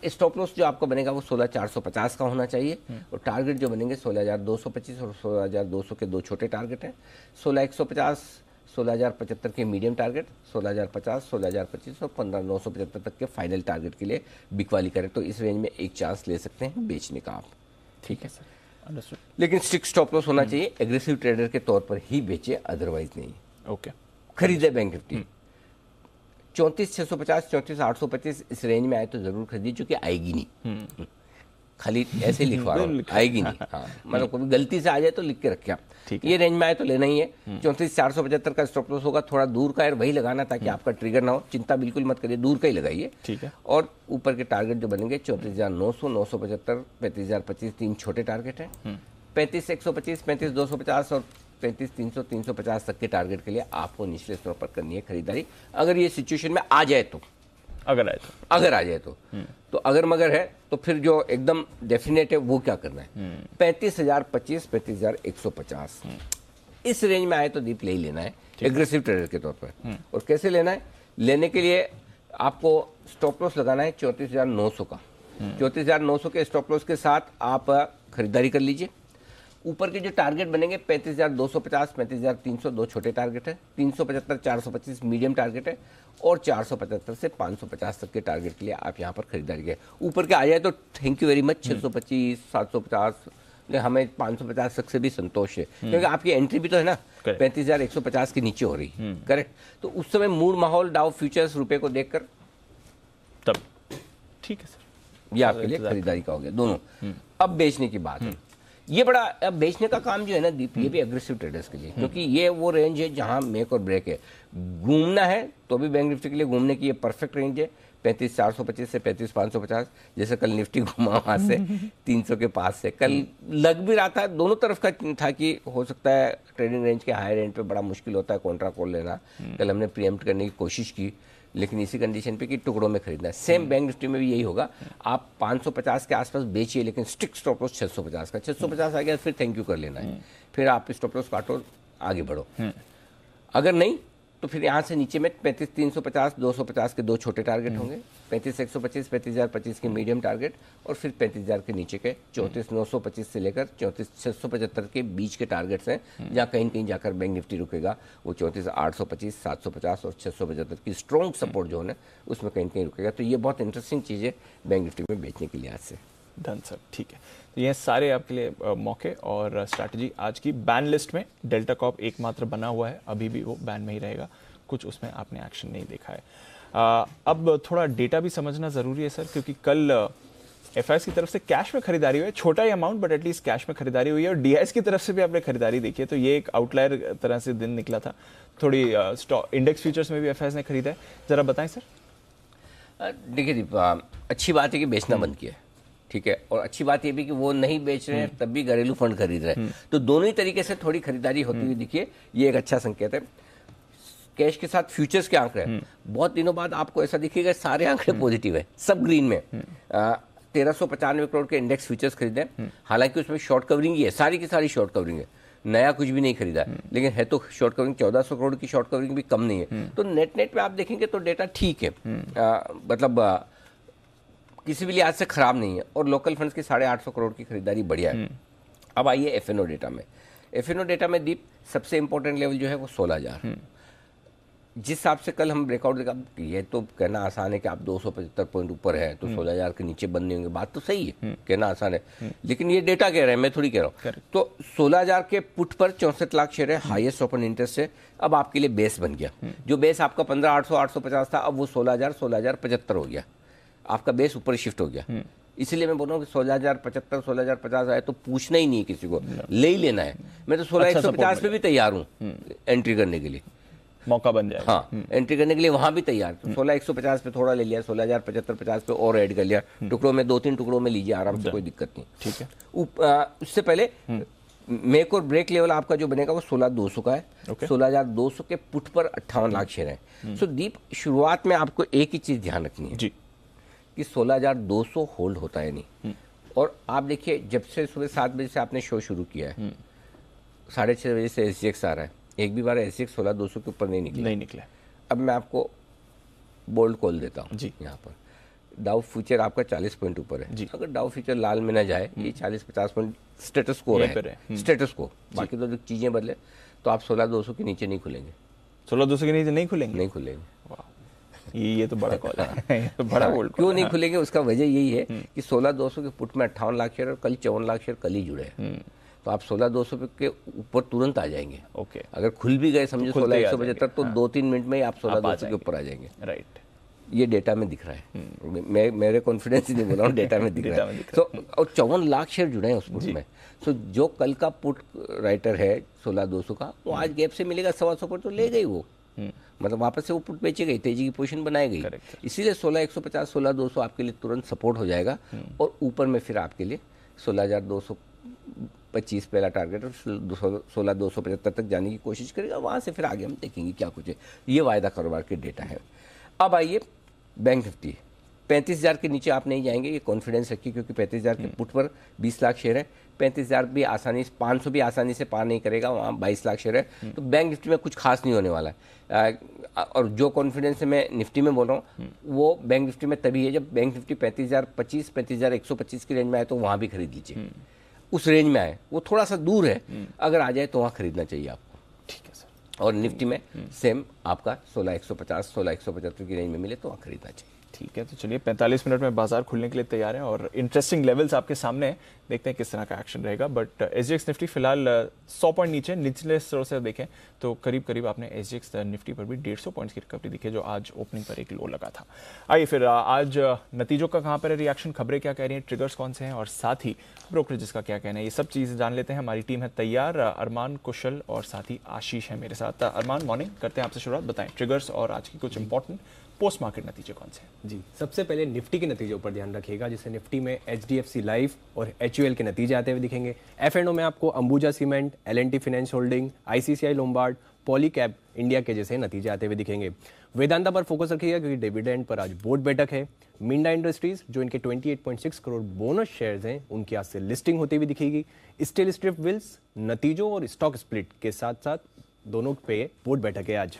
स्टॉप लॉस जो आपका बनेगा वो 16,450 का होना चाहिए और टारगेट जो बनेंगे 16,225 और 16,200 के दो छोटे टारगेट हैं। 16,150 16,075 के मीडियम टारगेट, 16,050 16,025 और 15,975 तक के फाइनल टारगेट के लिए बिकवाली करें तो इस रेंज में एक चांस ले सकते हैं बेचने का आप। ठीक है सर, अंडरस्टूड। लेकिन स्ट्रिक्ट स्टॉप लॉस होना चाहिए, एग्रेसिव ट्रेडर के तौर पर ही बेचे, अदरवाइज नहीं। ओके, खरीदे बैंक निफ्टी 34,650 34,825 इस रेंज में आए तो जरूर खरीदिए, जो कि आएगी नहीं, खाली ऐसे लिखवा रहा हूं, आएगी नहीं। हाँ, मतलब कोई गलती से आ जाए तो लिख के रखे आप, ये रेंज में आए तो लेना ही है। 34,475 का स्टॉप लॉस होगा, थोड़ा दूर का है वही लगाना ताकि आपका ट्रिगर ना हो, चिंता बिल्कुल मत करिए, दूर का ही लगाइए। ठीक है, और ऊपर के टारगेट जो बनेंगे 34,900 975 35,025 तीन छोटे टारगेट हैं। 35,125 35,250 और 35,300 350 तक के टारगेट के लिए आपको निचले स्तर पर करनी है खरीदारी, अगर ये सिचुएशन में आ जाए तो। अगर आ जाए तो अगर मगर है तो फिर जो एकदम डेफिनेट है वो क्या करना है, 35,025 35,150 इस रेंज में आए तो डीप ले ही लेना है एग्रेसिव ट्रेडर के तौर पर। और कैसे लेना है, लेने के लिए आपको स्टॉप लॉस लगाना है 34,900 का। 34,900 के स्टॉप लॉस के साथ आप खरीदारी कर लीजिए। ऊपर के जो टारगेट बनेंगे 35,250 35,300 दो छोटे टारगेट है, 375 425 मीडियम टारगेट है और 475 से 550 तक के टारगेट के लिए आप यहाँ पर खरीदारी करें। ऊपर के आ जाए तो थैंक यू वेरी मच, 625 750, हमें 550 तक से भी संतोष है, क्योंकि आपकी एंट्री भी तो है ना 35,150 के नीचे हो रही, करेक्ट। तो उस समय मूड माहौल डाउ फ्यूचर्स रुपए को देखकर तब ठीक है सर, ये आपके लिए खरीदारी का हो गया दोनों। अब बेचने की बात है, ये बड़ा अब बेचने का काम जो है ना दीप, ये भी एग्रेसिव ट्रेडर्स के लिए, क्योंकि ये वो रेंज है जहां मेक और ब्रेक है। घूमना है तो भी बैंक निफ्टी के लिए घूमने की ये परफेक्ट रेंज है 35,425 से 35,550, जैसे कल निफ्टी घुमा वहां से 300 के पास से, कल लग भी रहा था दोनों तरफ का था कि हो सकता है ट्रेडिंग रेंज के हाई रेंज पे बड़ा मुश्किल होता है कॉन्ट्रा कॉल लेना। कल हमने प्रीएम्प्ट करने की कोशिश की, लेकिन इसी कंडीशन पे कि टुकड़ों में खरीदना है। सेम बैंक निफ्टी में भी यही होगा, आप 550 के आसपास बेचिए, लेकिन स्ट्रिक्ट स्टॉप लॉस 650 का। 650 आ गया फिर थैंक यू कर लेना है, फिर आप स्टॉप लॉस काटो आगे बढ़ो। अगर नहीं तो फिर यहाँ से नीचे में 35,350, 250 के दो छोटे टारगेट होंगे, 35,125, 35,025 के मीडियम टारगेट, और फिर 35,000 के नीचे के 34,925 से लेकर 34,675 के बीच के टारगेट्स हैं, जहाँ कहीं न कहीं जाकर बैंक निफ्टी रुकेगा। वो 34,825, 750 और 675 की स्ट्रॉन्ग सपोर्ट जोन है, उसमें कहीं न कहीं रुकेगा। तो ये बहुत इंटरेस्टिंग चीज़ है बैंक निफ्टी में बेचने के लिहाज से। डन सर, ठीक है। तो ये सारे आपके लिए मौके और स्ट्रैटेजी आज की बैन लिस्ट में डेल्टा कॉर्प एकमात्र बना हुआ है, अभी भी वो बैन में ही रहेगा, कुछ उसमें आपने एक्शन नहीं देखा है। अब थोड़ा डेटा भी समझना ज़रूरी है सर, क्योंकि कल एफआईएस की तरफ से कैश में खरीदारी हुई है, छोटा ही अमाउंट बट एटलीस्ट कैश में खरीदारी हुई है, और डीआईएस की तरफ से भी आपने खरीदारी देखी है, तो ये एक आउटलायर तरह से दिन निकला था। थोड़ी इंडेक्स फ्यूचर्स में भी एफआईएस ने खरीदा है, ज़रा बताएं सर। देखिए दीप, अच्छी बात है कि बेचना बंद किया है, ठीक है, और अच्छी बात ये भी कि वो नहीं बेच रहे हैं तब भी घरेलू फंड खरीद रहे हैं, तो दोनों ही तरीके से थोड़ी खरीदारी होती हुई दिखिए, ये एक अच्छा संकेत है। कैश के साथ फ्यूचर्स के आंकड़े, बहुत दिनों बाद आपको ऐसा दिखेगा सारे आंकड़े पॉजिटिव है, सब ग्रीन में। 1395 करोड़ के इंडेक्स फ्यूचर्स खरीदे, हालांकि उसमें शॉर्ट कवरिंग ही है, सारी की सारी शॉर्ट कवरिंग है, नया कुछ भी नहीं खरीदा, लेकिन है तो शॉर्ट कवरिंग। 1400 करोड़ की शॉर्ट कवरिंग भी कम नहीं है, तो नेट में आप देखेंगे तो डेटा ठीक है, मतलब किसी भी लिहाज से खराब नहीं है, और लोकल फंड्स की 850 करोड़ की खरीदारी बढ़िया है। अब आइए एफएनओ डेटा में। एफएनओ डेटा में दीप सबसे इंपॉर्टेंट लेवल जो है वो 16,000, जिस हिसाब से कल हम ब्रेकआउट देखा, ये तो कहना आसान है कि आप 275 पॉइंट ऊपर है तो 16,000 के नीचे बंद नहीं होंगे, बात तो सही है, कहना आसान है, लेकिन ये डेटा कह रहे हैं, मैं थोड़ी कह रहा हूँ। तो 16,000 के पुट पर 64 लाख शेयर है, हाईएस्ट ओपन इंटरेस्ट है। अब आपके लिए बेस बन गया, जो बेस आपका 15,800, 850 था, अब वो 16,000, 16,075 हो गया, आपका बेस ऊपर शिफ्ट हो गया। इसलिए मैं बोल रहा हूँ कि 16,075, 16,050 आए तो पूछना ही नहीं है किसी को, ले ही लेना है। मैं तो 16,150 पे भी तैयार हूँ एंट्री करने के लिए, मौका बन जाएगा। हाँ, एंट्री करने के लिए वहां भी तैयार। तो 16,150 पे थोड़ा ले लिया, 16,075, 50 पे और ऐड कर लिया, टुकड़ों में 2-3 टुकड़ों में लीजिए आराम से, कोई दिक्कत नहीं। ठीक है। उससे पहले मेक और ब्रेक लेवल आपका जो बनेगा वो 16,200 का है। 16,200 के पुट पर 58 लाख शेयर है। सो दीप, शुरुआत में आपको एक ही चीज ध्यान रखनी है जी, कि 16,200 होल्ड होता है नहीं। और आप देखिए, जब से सुबह 7 बजे से आपने शो शुरू किया है, 6:30 बजे से एसजीएक्स आ रहा है, एक भी बार एसजीएक्स 16,200 के ऊपर नहीं निकला। अब मैं आपको बोल्ड कॉल देता हूँ जी, यहाँ पर डाउ फ्यूचर आपका 40 पॉइंट ऊपर है। अगर डाउ फ्यूचर लाल में ना जाए, ये 40-50 पॉइंट स्टेटस को है, स्टेटस को, बाकी तो जो चीजें बदले, तो आप 16,200 के नीचे नहीं खुलेंगे। 16,200 के नीचे नहीं खुलेंगे? नहीं खुलेंगे। ये तो बड़ा कॉल है। ये तो बड़ा बोल्ड। क्यों नहीं खुलेंगे? उसका वजह यही है कि 16,200 के पुट में 58 लाख शेयर और कल 54 लाख शेयर कल ही जुड़े हैं, तो आप 16,200 के ऊपर तुरंत आ जाएंगे। ओके, अगर खुल भी गए समझो 16,175, तो 2-3 मिनट में ही आप 16,200 के ऊपर आ जाएंगे। राइट, ये डेटा में दिख रहा है, मैं मेरे कॉन्फिडेंस ही नहीं बोल रहा हूँ, डेटा में दिख रहा है। तो और 54 लाख शेयर जुड़े हैं उस पुट में। तो जो कल का पुट राइटर है 16,200 का, वो आज गैप से मिलेगा 125 पर, तो ले गई वो, मतलब वापस से वो पुट बेची गई, तेजी की पोजीशन बनाई गई। इसीलिए 16,150, 16,200 आपके लिए तुरंत सपोर्ट हो जाएगा, और ऊपर में फिर आपके लिए 16,225 पहला टारगेट, और 16,275 तक जाने की कोशिश करेगा, वहाँ से फिर आगे हम देखेंगे क्या कुछ है। ये वायदा कारोबार के डेटा है। अब आइए बैंक निफ्टी, 35,000 के नीचे आप नहीं जाएंगे, ये कॉन्फिडेंस रखिए, क्योंकि 35,000 के पुट पर 20 लाख शेयर है। 35,000 भी आसानी से, 500 भी आसानी से पार नहीं करेगा, वहाँ 22 लाख शेयर है। तो बैंक निफ्टी में कुछ खास नहीं होने वाला है। और जो कॉन्फिडेंस है मैं निफ्टी में बोल रहा हूँ, वो बैंक निफ्टी में तभी है जब बैंक निफ्टी 35,025, 35,125 की रेंज में आए तो वहाँ भी खरीद लीजिए। उस रेंज में आए, वो थोड़ा सा दूर है, अगर आ जाए तो वहाँ खरीदना चाहिए आपको। ठीक है सर। और निफ्टी में सेम आपका 16,150, 16,175 की रेंज में मिले तो वहाँ खरीदना चाहिए। ठीक है, तो चलिए 45 मिनट में बाजार खुलने के लिए तैयार है, और इंटरेस्टिंग लेवल्स आपके सामने हैं, देखते हैं किस तरह का एक्शन रहेगा। बट एसजीएक्स निफ्टी फिलहाल 100 पॉइंट नीचे, निचले स्तरों से देखें तो करीब करीब आपने एसजीएक्स निफ्टी पर भी 150 पॉइंट्स की रिकवरी दिखी, जो आज ओपनिंग पर एक लो लगा था। आइए फिर आज नतीजों का कहाँ पर है रिएक्शन, खबरें क्या कह रही हैं, ट्रिगर्स कौन से हैं, और साथ ही ब्रोकरेजेस का क्या कहना है, ये सब चीज़ जान लेते हैं। हमारी टीम है तैयार, अरमान, कुशल और साथ ही आशीष है मेरे साथ। अरमान, मॉर्निंग, करते हैं आपसे शुरुआत, बताएं ट्रिगर्स और आज की कुछ इंपॉर्टेंट पोस्ट मार्केट नतीजे कौन से हैं? जी, सबसे पहले निफ्टी के नतीजों पर ध्यान रखिएगा, जिससे निफ्टी में एचडीएफसी लाइफ और एचयूएल के नतीजे आते हुए दिखेंगे। एफएनओ में आपको Ambuja cement, LNT finance holding, ICICI lombard, polycab India के जैसे नतीजे आते हुए दिखेंगे। वेदांता पर फोकस रखिएगा, क्योंकि डिविडेंड पर आज बोर्ड बैठक है। मिंडा इंडस्ट्रीज, जो इनके 28.6 करोड़ बोनस शेयर्स हैं, उनकी आज से लिस्टिंग होती हुई दिखेगी। स्टील स्ट्रिप विल्स, नतीजों और स्टॉक स्प्लिट के साथ साथ दोनों पे बोर्ड बैठक है आज।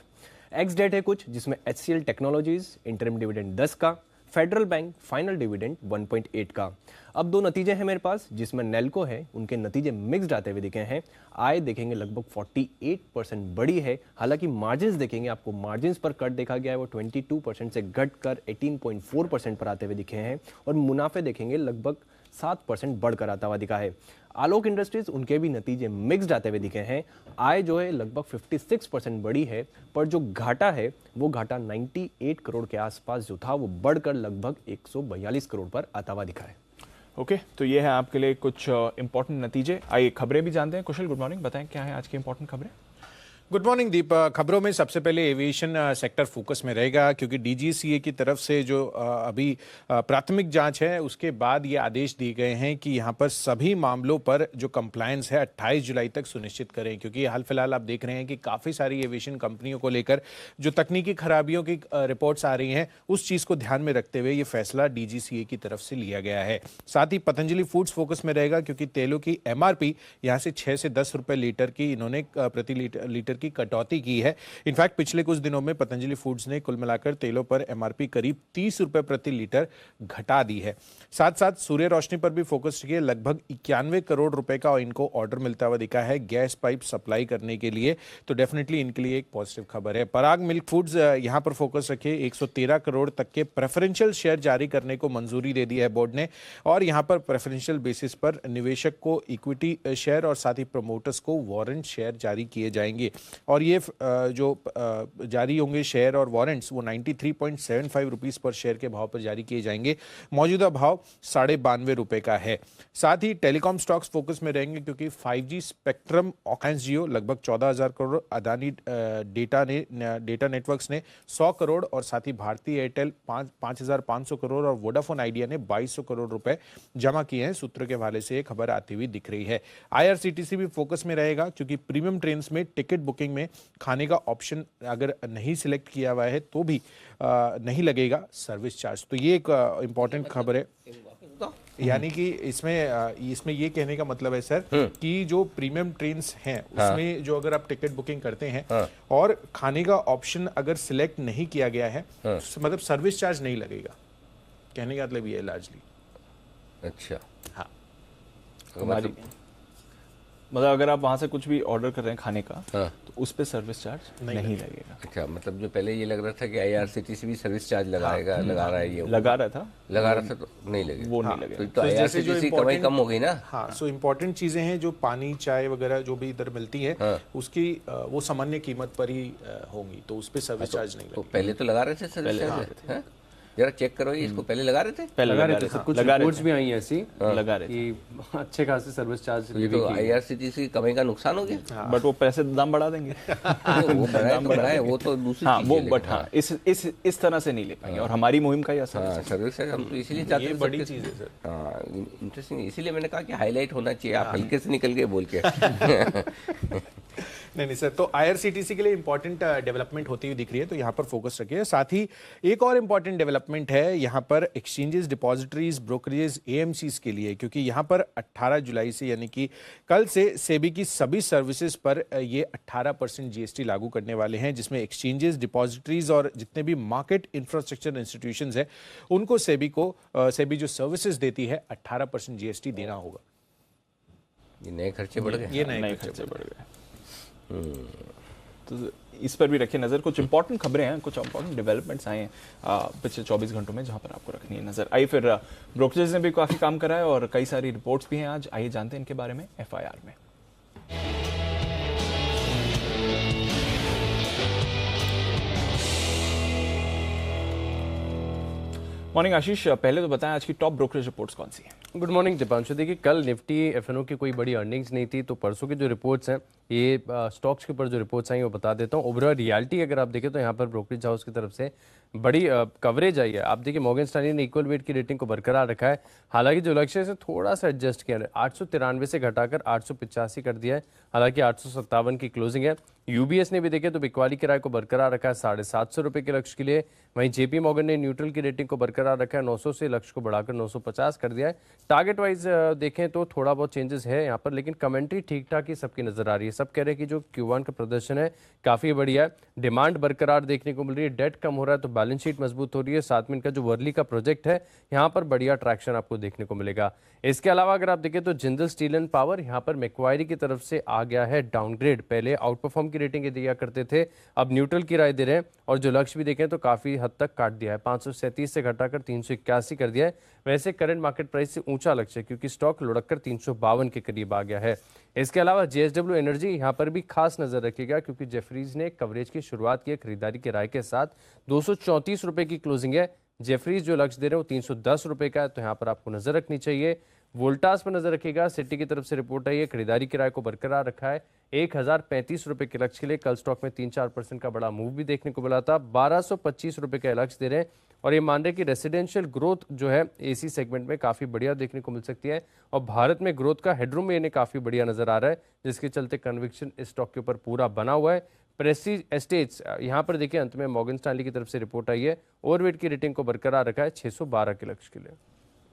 एक्स डेट है कुछ जिसमें HCL टेक्नोलॉजीज इंटरिम डिविडेंड 10 का, फेडरल बैंक फाइनल डिविडेंड 1.8 का। अब 2 नतीजे हैं मेरे पास जिसमें नेल्को है, उनके नतीजे मिक्स्ड आते हुए दिखे हैं। आय देखेंगे लगभग 48% बड़ी है, हालांकि मार्जिन्स देखेंगे आपको मार्जिन्स पर कट देखा गया है वो 22% से घटकर 18.4% पर आते हुए दिखे हैं और मुनाफे देखेंगे लगभग 7% बढ़कर आता हुआ दिखा है। आलोक इंडस्ट्रीज उनके भी नतीजे मिक्स्ड आते हुए दिखे हैं। आय जो है लगभग 56% बड़ी है, पर जो घाटा है वो घाटा 98 करोड़ के आसपास जो था वो बढ़कर लगभग 142 करोड़ पर आता हुआ दिखा है। ओके, तो ये है आपके लिए कुछ इंपॉर्टेंट नतीजे। आइए खबरें भी जानते हैं। कुशल, गुड मॉर्निंग, बताएं क्या है आज की इंपॉर्टेंट खबरें। गुड मॉर्निंग दीप। खबरों में सबसे पहले एविएशन सेक्टर फोकस में रहेगा क्योंकि DGCA की तरफ से जो अभी प्राथमिक जांच है उसके बाद ये आदेश दिए गए हैं कि यहाँ पर सभी मामलों पर जो कंप्लायंस है 28 जुलाई तक सुनिश्चित करें, क्योंकि हाल फिलहाल आप देख रहे हैं कि काफ़ी सारी एविएशन कंपनियों को लेकर जो तकनीकी खराबियों की रिपोर्ट्स आ रही हैं उस चीज़ को ध्यान में रखते हुए ये फैसला DGCA की तरफ से लिया गया है। साथ ही पतंजलि फूड्स फोकस में रहेगा क्योंकि तेलों की MRP यहाँ से 6 से 10 रुपये लीटर की इन्होंने प्रति लीटर की कटौती की है। इनफैक्ट पिछले कुछ दिनों में पतंजलि फूड्स ने कुल मिलाकर तेलों पर MRP करीब 30 रुपए प्रति लीटर घटा दी है। साथ साथ सूर्य रोशनी पर भी फोकस किए, लगभग 91 करोड़ रुपए का इनको ऑर्डर मिलता हुआ दिखा है गैस पाइप सप्लाई करने के लिए, तो डेफिनेटली इनके लिए एक पॉजिटिव खबर है। पराग मिल्क फूड्स यहां पर फोकस रखे, 113 करोड़ तक के प्रेफरेंशियल शेयर जारी करने को मंजूरी दे दी है बोर्ड ने और यहां पर प्रेफरेंशियल बेसिस पर निवेशक को इक्विटी शेयर और साथ ही प्रमोटर्स को वारंट शेयर जारी किए जाएंगे और ये जो जारी होंगे शेयर और वारंट्स वो 93.75 रुपीस पर शेयर के भाव पर जारी किए जाएंगे। मौजूदा भाव 92.5 रुपए का है। साथ ही टेलीकॉम स्टॉक्स फोकस में रहेंगे क्योंकि 5G स्पेक्ट्रम रिलायंस जियो लगभग 14,000 करोड़, अदानी डेटा नेटवर्क्स ने 100 करोड़ और साथ ही भारतीय एयरटेल 5,500 करोड़ और वोडाफोन आइडिया ने 2,200 करोड़ रुपए जमा किए हैं। सूत्रों के हवाले से एक खबर आती हुई दिख रही है। IRCTC भी फोकस में रहेगा क्योंकि प्रीमियम ट्रेन में टिकट बुकिंग में खाने का ऑप्शन अगर नहीं सिलेक्ट किया हुआ है तो भी नहीं लगेगा सर्विस चार्ज। तो ये एक इंपॉर्टेंट खबर है, यानी कि इसमें ये कहने का मतलब है सर कि जो प्रीमियम ट्रेन्स हैं उसमें जो अगर आप टिकट बुकिंग करते हैं और खाने का ऑप्शन अगर सिलेक्ट नहीं किया गया है मतलब सर्विस चार्ज नहीं लगेगा, कहने का मतलब ये है लार्जली। अच्छा, हाँ, मतलब अगर आप वहां से कुछ भी ऑर्डर कर रहे हैं खाने का तो उस पे सर्विस चार्ज नहीं लगेगा। अच्छा, मतलब जो पहले ये लग रहा था कि IRCTC भी सर्विस चार्ज लगाएगा, लगा रहा है, ये लगा रहा था तो नहीं लगेगा, वो नहीं लगेगा। तो IRCTC कमाई कम हो गई ना। हाँ, सो इम्पोर्टेंट चीजें हैं जो पानी चाय वगैरह जो भी इधर मिलती हैं उसकी वो सामान्य कीमत पर ही होंगी, तो उस पर सर्विस चार्ज नहीं लगेगा। तो पहले तो लगा रहे थे सर्विस चार्ज, जरा चेक करो ये, इसको पहले लगा रहे थे, पहले लगा रहे थे सर, कुछ रिपोर्ट्स भी आई हैं ऐसी लगा रहे थे कि अच्छे खासे सर्विस चार्ज ये तो IRCTC की कमाई का नुकसान हो गया। बट वो पैसे दाम बढ़ा देंगे। वो बढ़ाए वो तो दूसरी हाँ, चीज़ वो है, बट हाँ इस तरह से नहीं ले पाएंगे और हमारी मुहिम का यह असर। सर्विस चार्ज हम तो इसीलिए चाहते ये हैं, बड़ी चीज है सर। हाँ इंटरेस्टिंग, इसीलिए मैंने कहा कि हाईलाइट होना चाहिए, आप हल्के से निकल गए बोल के। नहीं सर, तो IRCTC के लिए इंपॉर्टेंट डेवलपमेंट होती हुई दिख रही है, तो यहाँ पर फोकस रखिए। साथ ही एक और इंपॉर्टेंट डेवलपमेंट है यहाँ पर एक्सचेंजेस, डिपॉजिटरीज, ब्रोकरेजेस, AMCs के लिए, क्योंकि यहाँ पर 18 जुलाई से यानी कि कल से सेबी की सभी सर्विसेज पर ये 18% GST लागू करने वाले हैं, जिसमें एक्सचेंजेस, डिपॉजिटरीज और जितने भी मार्केट इंफ्रास्ट्रक्चर इंस्टीट्यूशंस हैं उनको सेबी जो सर्विसेज देती है 18% GST देना होगा। ये नए खर्चे बढ़ गए, ये नए खर्चे बढ़ गए, तो इस पर भी रखिए नजर। कुछ इंपॉर्टेंट खबरें हैं, कुछ इंपॉर्टेंट डेवलपमेंट्स आए हैं पिछले 24 घंटों में, जहां पर आपको रखनी है नजर। आइए फिर ब्रोकरेज ने भी काफी काम करा है और कई सारी रिपोर्ट्स भी हैं आज, आइए जानते हैं इनके बारे में FIR में। मॉर्निंग आशीष, पहले तो बताएं आज की टॉप ब्रोकरेज रिपोर्ट्स कौन सी हैं? Good morning Deepanshu. देखिए कल निफ्टी FNO की कोई बड़ी अर्निंग्स नहीं थी, तो परसों की जो रिपोर्ट्स हैं ये स्टॉक्स के ऊपर जो रिपोर्ट्स आई वो बता देता हूँ। ओवरऑल रियलिटी अगर आप देखें तो यहाँ पर ब्रोकरेज हाउस की तरफ से बड़ी कवरेज आई है। आप देखिए मॉर्गन स्टैनली ने इक्वल वेट की रेटिंग को बरकरार रखा है, हालांकि जो लक्ष्य से थोड़ा सा एडजस्ट किया है, 893 से घटाकर 885 कर दिया है, हालांकि 857 की क्लोजिंग है। UBS ने भी देखे तो बिकवाली किराए को बरकरार रखा है 750 रुपये के लक्ष्य के लिए। वहीं JP मॉर्गन ने न्यूट्रल की रेटिंग को बरकरार रखा है, 900 से लक्ष्य को बढ़ाकर 950 कर दिया है। टारगेट वाइज देखें तो थोड़ा बहुत चेंजेस है यहाँ पर, लेकिन कमेंट्री ठीक ठाक ही सबकी नजर आ रही है। सब कह रहे हैं कि जो Q1 का प्रदर्शन है काफी बढ़िया है, डिमांड बरकरार देखने को मिल रही है, डेट कम हो रहा है तो बैलेंस शीट मजबूत हो रही है, साथ में इनका जो वर्ली का प्रोजेक्ट है यहाँ पर बढ़िया ट्रैक्शन आपको देखने को मिलेगा। इसके अलावा अगर आप देखें तो जिंदल स्टील एंड पावर यहाँ पर मैक्वायरी की तरफ से आ गया है डाउनग्रेड। पहले आउट परफॉर्म की रेटिंग दिया करते थे, अब न्यूट्रल की राय दे रहे हैं, और जो लक्ष्य भी देखें तो काफी हद तक काट दिया है, 537 से घटाकर 381 कर दिया है। वैसे करंट मार्केट प्राइस से ऊंचा लक्ष्य है क्योंकि स्टॉक लुढ़ककर 352 के करीब आ गया है। इसके अलावा JSW एनर्जी यहाँ पर भी खास नजर रखिएगा क्योंकि जेफरीज ने कवरेज की शुरुआत की है खरीदारी के राय के साथ। 234 रुपए की क्लोजिंग है। जेफरीज जो लक्ष्य दे रहे हैं वो 310 रुपए का है, तो यहाँ पर आपको नजर रखनी चाहिए। वोल्टास पर नजर रखिएगा, सिटी की तरफ से रिपोर्ट आई है, खरीदारी किराए को बरकरार रखा है 1035 रुपए के लक्ष्य के लिए। कल स्टॉक में 3-4% का बड़ा मूव भी देखने को मिला था। 1225 रुपए का लक्ष्य दे रहे हैं और ये मान रहे कि रेसिडेंशियल ग्रोथ जो है एसी सेगमेंट में काफी बढ़िया देखने को मिल सकती है और भारत में ग्रोथ का हेडरूम में इन्हें काफी बढ़िया नजर आ रहा है, जिसके चलते कन्विक्शन इस स्टॉक के ऊपर पूरा बना हुआ है। प्रेस्टीज एस्टेट्स यहाँ पर देखिए अंत में मॉर्गन स्टैनली की तरफ से रिपोर्ट आई है, ओवरवेट की रेटिंग को बरकरार रखा है 612 के लक्ष्य के लिए।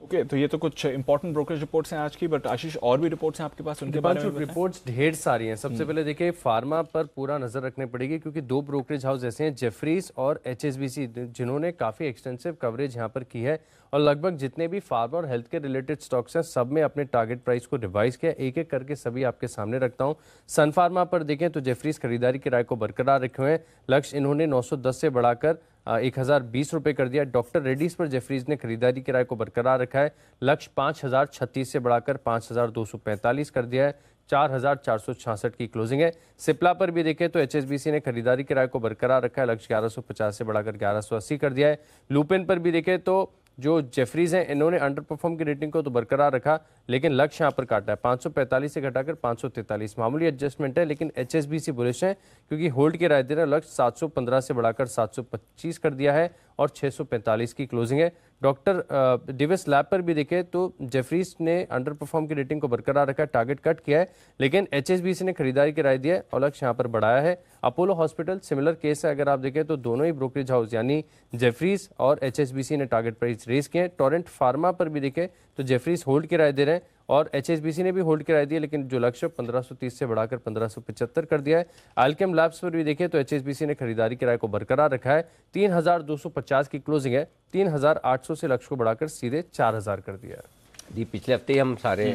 ओके, तो ये तो कुछ इंपॉर्टेंट ब्रोकरेज रिपोर्ट्स हैं आज की, बट आशीष और भी रिपोर्ट्स हैं आपके पास, उनके बारे में बताएं। रिपोर्ट्स ढेर सारी हैं। सबसे पहले देखिए फार्मा पर पूरा नजर रखनी पड़ेगी क्योंकि दो ब्रोकरेज हाउस ऐसे हैं जेफरीज और HSBC जिन्होंने काफी एक्सटेंसिव कवरेज यहाँ पर की है और लगभग जितने भी फार्मा और हेल्थ के रिलेटेड स्टॉक्स हैं सब में अपने टारगेट प्राइस को रिवाइज किया। एक एक करके सभी आपके सामने रखता हूँ। सन फार्मा पर देखें तो जेफरीज खरीदारी की राय को बरकरार रखे हुए हैं, लक्ष्य इन्होंने 910 से बढ़ाकर 1020 रुपए कर दिया। डॉक्टर रेड्डीज पर जेफरीज ने खरीदारी किराए को बरकरार रखा है, लक्ष्य 5036 से बढ़ाकर 5245 कर दिया है, 4466 की क्लोजिंग है। सिप्ला पर भी देखें तो HSBC ने खरीदारी किराए को बरकरार रखा है, लक्ष्य 1150 से बढ़ाकर 1180 कर दिया है। लुपिन पर भी देखें तो जो जेफरीज हैं इन्होंने अंडर परफॉर्म की रेटिंग को तो बरकरार रखा, लेकिन लक्ष्य यहाँ पर काटा है 545 से घटाकर 543। मामूली एडजस्टमेंट है, लेकिन HSBC बुलिश है क्योंकि होल्ड के राय दे रहा लक्ष्य 715 से बढ़ाकर 725 कर दिया है और 645 की क्लोजिंग है। डॉक्टर डिविस लैब पर भी देखें तो जेफरीज ने अंडर परफॉर्म की रेटिंग को बरकरार रखा है, टारगेट कट किया है, लेकिन HSBC ने खरीदारी की राय दी है और लक्ष्य यहाँ पर बढ़ाया है। अपोलो हॉस्पिटल सिमिलर केस है, अगर आप देखें तो दोनों ही ब्रोकरेज हाउस यानी जेफरीज और HSBC ने टारगेट प्राइस रेस किए हैं। टोरेंट फार्मा पर भी देखें तो जेफरीज होल्ड की राय दे रहे हैं और HSBC ने भी होल्ड की राय दी है, लेकिन जो लक्ष्य 1530 से बढ़ाकर 1575 कर दिया है। अल्केम लैब्स पर भी देखें तो HSBC ने खरीदारी किराए को बरकरार रखा है, 3250 की क्लोजिंग है, 3800 से लक्ष्य को बढ़ाकर सीधे 4000 कर दिया है। जी पिछले हफ्ते ही हम सारे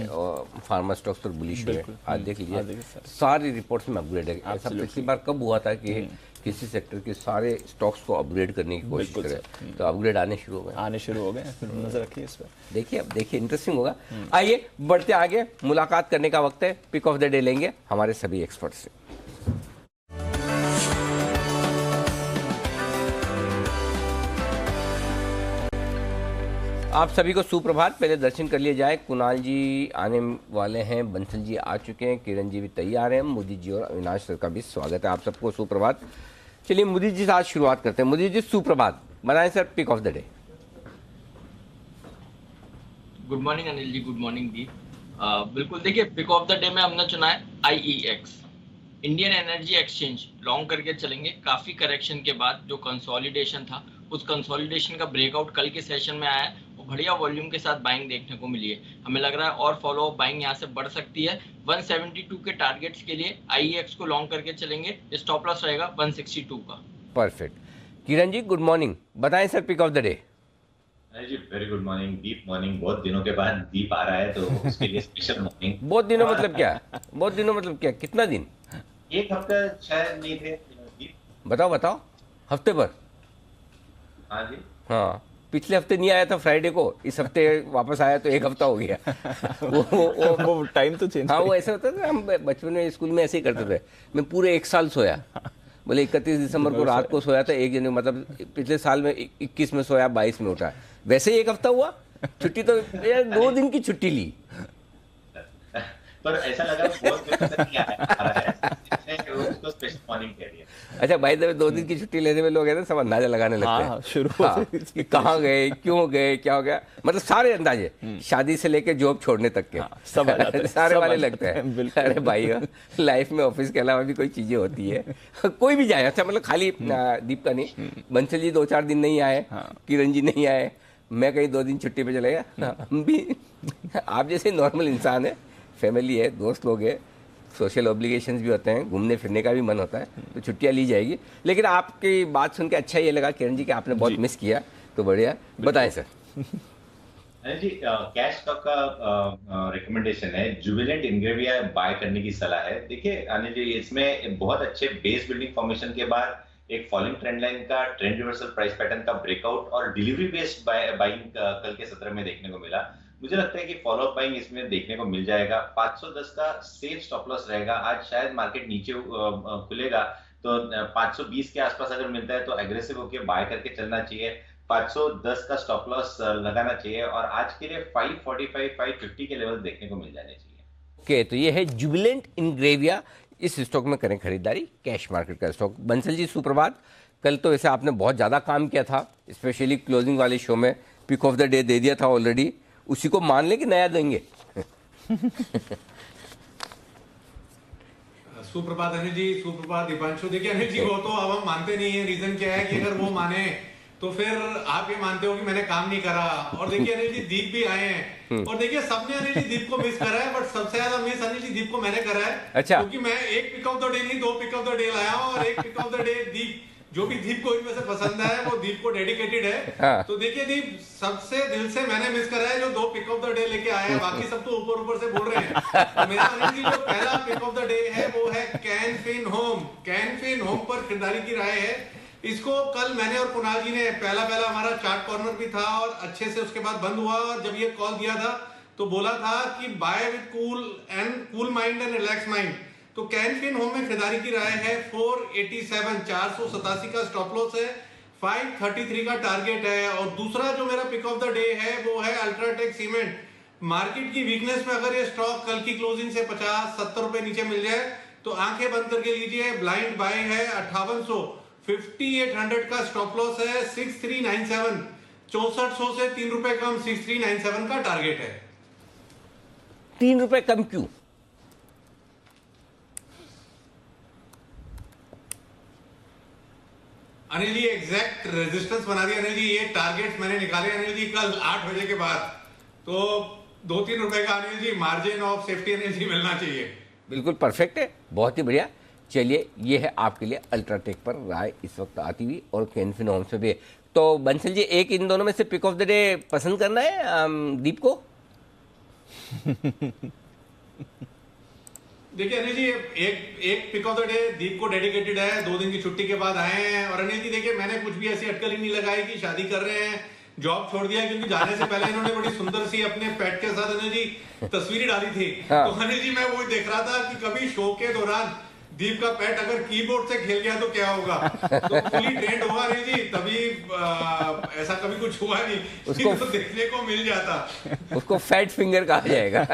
फार्मा स्टॉक्स पर बुलिश हुए, आज देख लीजिए सारी रिपोर्ट्स में अपग्रेड है। ऐसा पिछली बार कब हुआ था कि किसी सेक्टर के सारे स्टॉक्स को अपग्रेड करने की कोशिश करें, तो अपग्रेड आने शुरू हो गए, फिर नजर रखिए इस पर। देखिए अब देखिए इंटरेस्टिंग होगा। आइए बढ़ते आगे, मुलाकात करने का वक्त है, पिक ऑफ द डे लेंगे हमारे सभी एक्सपर्ट से। आप सभी को सुप्रभात। पहले दर्शन कर लिए जाए। कुणाल जी आने वाले हैं, बंसल जी आ चुके हैं, किरण जी भी तैयार हैं, मोदी जी और अविनाश सर का भी स्वागत है। आप सबको सुप्रभात। चलिए मोदी जी से आज शुरुआत करते हैं। मोदी जी सुप्रभात, बनाएं sir pick of the day. Good morning Anil ji, good morning di. बिल्कुल देखिए, पिक ऑफ द डे में हमने चुना है IEX, Indian energy exchange. Long करके चलेंगे। काफी करेक्शन के बाद जो कंसोलिडेशन था, उस कंसोलिडेशन का ब्रेकआउट कल के सेशन में आया है, वो बढ़िया वॉल्यूम के साथ बाइंग देखने को मिली है। हमें लग रहा है और फॉलो अप बाइंग यहाँ से बढ़ सकती है। 172 के टारगेट्स के लिए IEX को लॉन्ग करके चलेंगे। स्टॉप लॉस रहेगा 162 का। Perfect. Kiran ji good morning, बताएं sir pick of the day. जी very good morning, Deep morning. बहुत दिनों के बाद दीप आ रहा है तो उसके लिए स्पेशल मॉर्निंग। बहुत दिनों मतलब क्या? बहुत दिनों मतलब क्या? कितना दिन? एक हफ्ता शायद नहीं थे दीप। बताओ हफ्ते भर। हाँ जी, हाँ पिछले हफ्ते नहीं आया था फ्राइडे को, इस हफ्ते वापस आया तो एक हफ्ता हो गया। वो टाइम तो चेंज। हाँ वो ऐसा होता था, हम बचपन में स्कूल में ऐसे ही करते थे। मैं पूरे एक साल सोया, बोले 31 दिसंबर को रात को सोया था, 1 जनवरी मतलब पिछले साल में 21 में सोया, 22 में उठा, वैसे ही एक हफ्ता हुआ। छुट्टी तो यार 2 दिन की छुट्टी ली, पर ऐसा लगा बहुत दिनों से नहीं आ रहा है, उसको स्पेशल मॉर्निंग कह दिया। अच्छा भाई 2 दिन की छुट्टी लेने में लोग है ना सब अंदाजा लगाने लगते हैं। शुरू कि कहाँ गए, क्यों गए, क्या हो गया, मतलब सारे अंदाजे, शादी से लेके जॉब छोड़ने तक के सब सारे वाले लगते हैं। अरे भाई लाइफ में ऑफिस के अलावा भी कोई चीजें होती है, कोई भी जाए। अच्छा मतलब खाली दीप का नहीं, बंसल जी 2-4 दिन नहीं आए, किरण जी नहीं आए, मैं कहीं 2 दिन छुट्टी पे चले गया, हम भी आप जैसे नॉर्मल इंसान है, फैमिली है, दोस्त लोग हैं, सोशल ऑब्लिगेशंस भी होते हैं, घूमने फिरने का भी मन होता है, तो छुट्टियां ली जाएगी। लेकिन आपकी बात सुन के अच्छा ये लगा किरण जी कि आपने बहुत मिस किया, तो बढ़िया, बताएं sir. Anil ji, cash stock का रिकमेंडेशन है, जुबिलेंट इंग्रेविया बाय करने की सलाह है। देखिए अनिल जी, इसमें बहुत अच्छे बेस बिल्डिंग फॉर्मेशन के बाद एक फॉलिंग ट्रेंड लाइन का ट्रेंड रिवर्सल प्राइस पैटर्न का ब्रेकआउट और डिलीवरी बेस्ड बाइंग कल के सत्र में देखने को मिला। मुझे लगता है कि फॉलो अप बाइंग इसमें देखने को मिल जाएगा। 510 का सेफ स्टॉप लॉस रहेगा। आज शायद मार्केट नीचे खुलेगा तो 520 के आसपास अगर मिलता है तो एग्रेसिव होकर बाय करके चलना चाहिए। 510 का स्टॉप लॉस लगाना चाहिए और आज के लिए 545 550 के लेवल देखने को मिल जाने चाहिए। ओके, तो ये है जुबिलेंट इंग्रेविया, इस स्टॉक में करें खरीदारी, कैश मार्केट का स्टॉक। बंसल जी सुप्रभात। कल तो वैसे आपने बहुत ज़्यादा काम किया था, स्पेशली क्लोजिंग वाले शो में पिक ऑफ द डे दे दिया था ऑलरेडी, उसी को मान लें कि नया देंगे? सुप्रभात अनिल जी, सुप्रभात दीपांशु। देखिए अनिल जी, वो तो अब हम मानते नहीं है। रीजन क्या है कि अगर वो माने तो फिर आप ये मानते हो कि मैंने काम नहीं करा। और देखिए अनिल जी, दीप भी आए हैं और देखिए सबने अनिल जी दीप को मिस करा है, बट सबसे ज्यादा मिस अनिल जी दीप को मैंने करा है। अच्छा। क्योंकि मैं एक पिक ऑफ द डे नहीं 2 पिक ऑफ द डे लाया हूँ और एक पिक ऑफ द डे दीप, जो भी दीप को इनमें से पसंद है वो दीप को डेडिकेटेड है। हाँ। तो देखिए दीप, सबसे दिल से मैंने मिस करा है जो 2 पिक ऑफ द डे लेके आया है। बाकी सब तो ऊपर ऊपर से बोल रहे हैं। तो मेरा अनिल जी जो पहला पिक ऑफ द डे है वो है can fin home. Can fin home पर खरीदारी की राय है। इसको कल मैंने और कुणाल जी ने पहला हमारा चार्ट कॉर्नर भी था और अच्छे से उसके बाद बंद हुआ, और जब ये कॉल दिया था तो बोला था कि buy with cool mind and relax mind. तो कैन फिन होम में खरीदारी की राय है। 487 487 का स्टॉप लॉस है, 533 का टारगेट है। और दूसरा जो मेरा पिक ऑफ द डे है वो है अल्ट्राटेक सीमेंट। मार्केट की वीकनेस में अगर ये स्टॉक कल की क्लोजिंग से 50-70 रुपए नीचे मिल जाए तो आंखें बंद करके लीजिए। ब्लाइंड बाय है 5800, 5800 का स्टॉप लॉस है, 6397, 6400 से 3 रुपए कम 6397 का टारगेट है। 3 रुपए कम क्यों? अनिल जी एग्जैक्ट रेजिस्टेंस बना दिया अनिल जी। ये टारगेट्स मैंने निकाले अनिल जी कल 8 बजे के बाद, तो 2-3 रुपए का Anil ji margin of safety Anil ji मिलना चाहिए। बिल्कुल परफेक्ट है, बहुत ही बढ़िया। चलिए, ये है आपके लिए अल्ट्राटेक पर राय इस वक्त आती हुई और कैन फिन होम से भी। तो बंसल जी, एक इन दोनों में से पिक ऑफ द डे पसंद करना है दीप को? देखिए अनिल जी, एक पिक ऑफ द डे दीप को डेडिकेटेड है। 2 दिन की छुट्टी के बाद आए हैं। और अनिल जी देखिए, मैंने कुछ भी ऐसी अटकल ही नहीं लगाई कि शादी कर रहे हैं, जॉब छोड़ दिया, क्योंकि जाने से पहले इन्होंने बड़ी सुंदर सी अपने पेट के साथ अनिल जी तस्वीरें डाली थी। हाँ। तो अनिल जी मैं वही देख रहा था कि कभी शो के दौरान दीप का पेट अगर कीबोर्ड से खेल गया तो क्या होगा। तो फुली ट्रेंड होगा अनिल जी, तभी ऐसा कभी कुछ हुआ नहीं, उसको तो देखने को मिल जाता। उसको फैट फिंगर कहा जाएगा।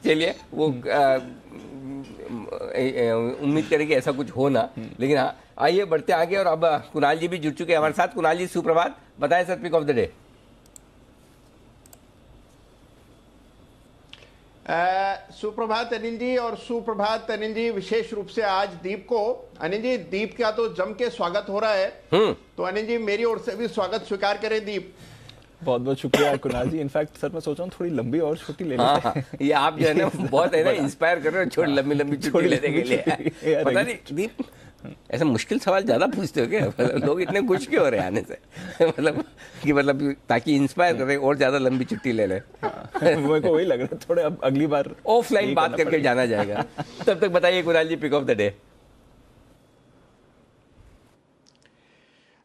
चलिए, वो उम्मीद करें कि ऐसा कुछ हो ना, लेकिन हाँ, आइए बढ़ते आगे। और अब कुणाल जी भी जुड़ चुके हैं हमारे साथ। कुणाल जी सुप्रभात, बताएं sir pick of the day. सुप्रभात अनिल जी, और सुप्रभात अनिल जी। विशेष रूप से आज दीप को, अनिल जी दीप का तो जम के स्वागत हो रहा है, तो अनिल जी मेरी ओर से भी स्वागत स्वीकार करें दीप। बहुत बहुत शुक्रिया कुणाल जी। इनफैक्ट सर मैं सोच रहा हूँ थोड़ी लंबी और छोटी ले लेते हैं। ये आप जो है ना बहुत है ना इंस्पायर कर रहे हो छोटी लंबी छुट्टी लेने के लिए। पता नहीं दीप, ऐसा मुश्किल सवाल ज्यादा पूछते हो क्या? मतलब लोग इतने खुश क्यों हो रहे हैं आने से? मतलब ताकि इंस्पायर कर रहे और ज्यादा लंबी छुट्टी ले ले। मेरे को वही लग रहा है, थोड़े अब अगली बार ऑफलाइन बात करके जाना जाएगा। तब तक बताइए Kunal ji, pick of the day.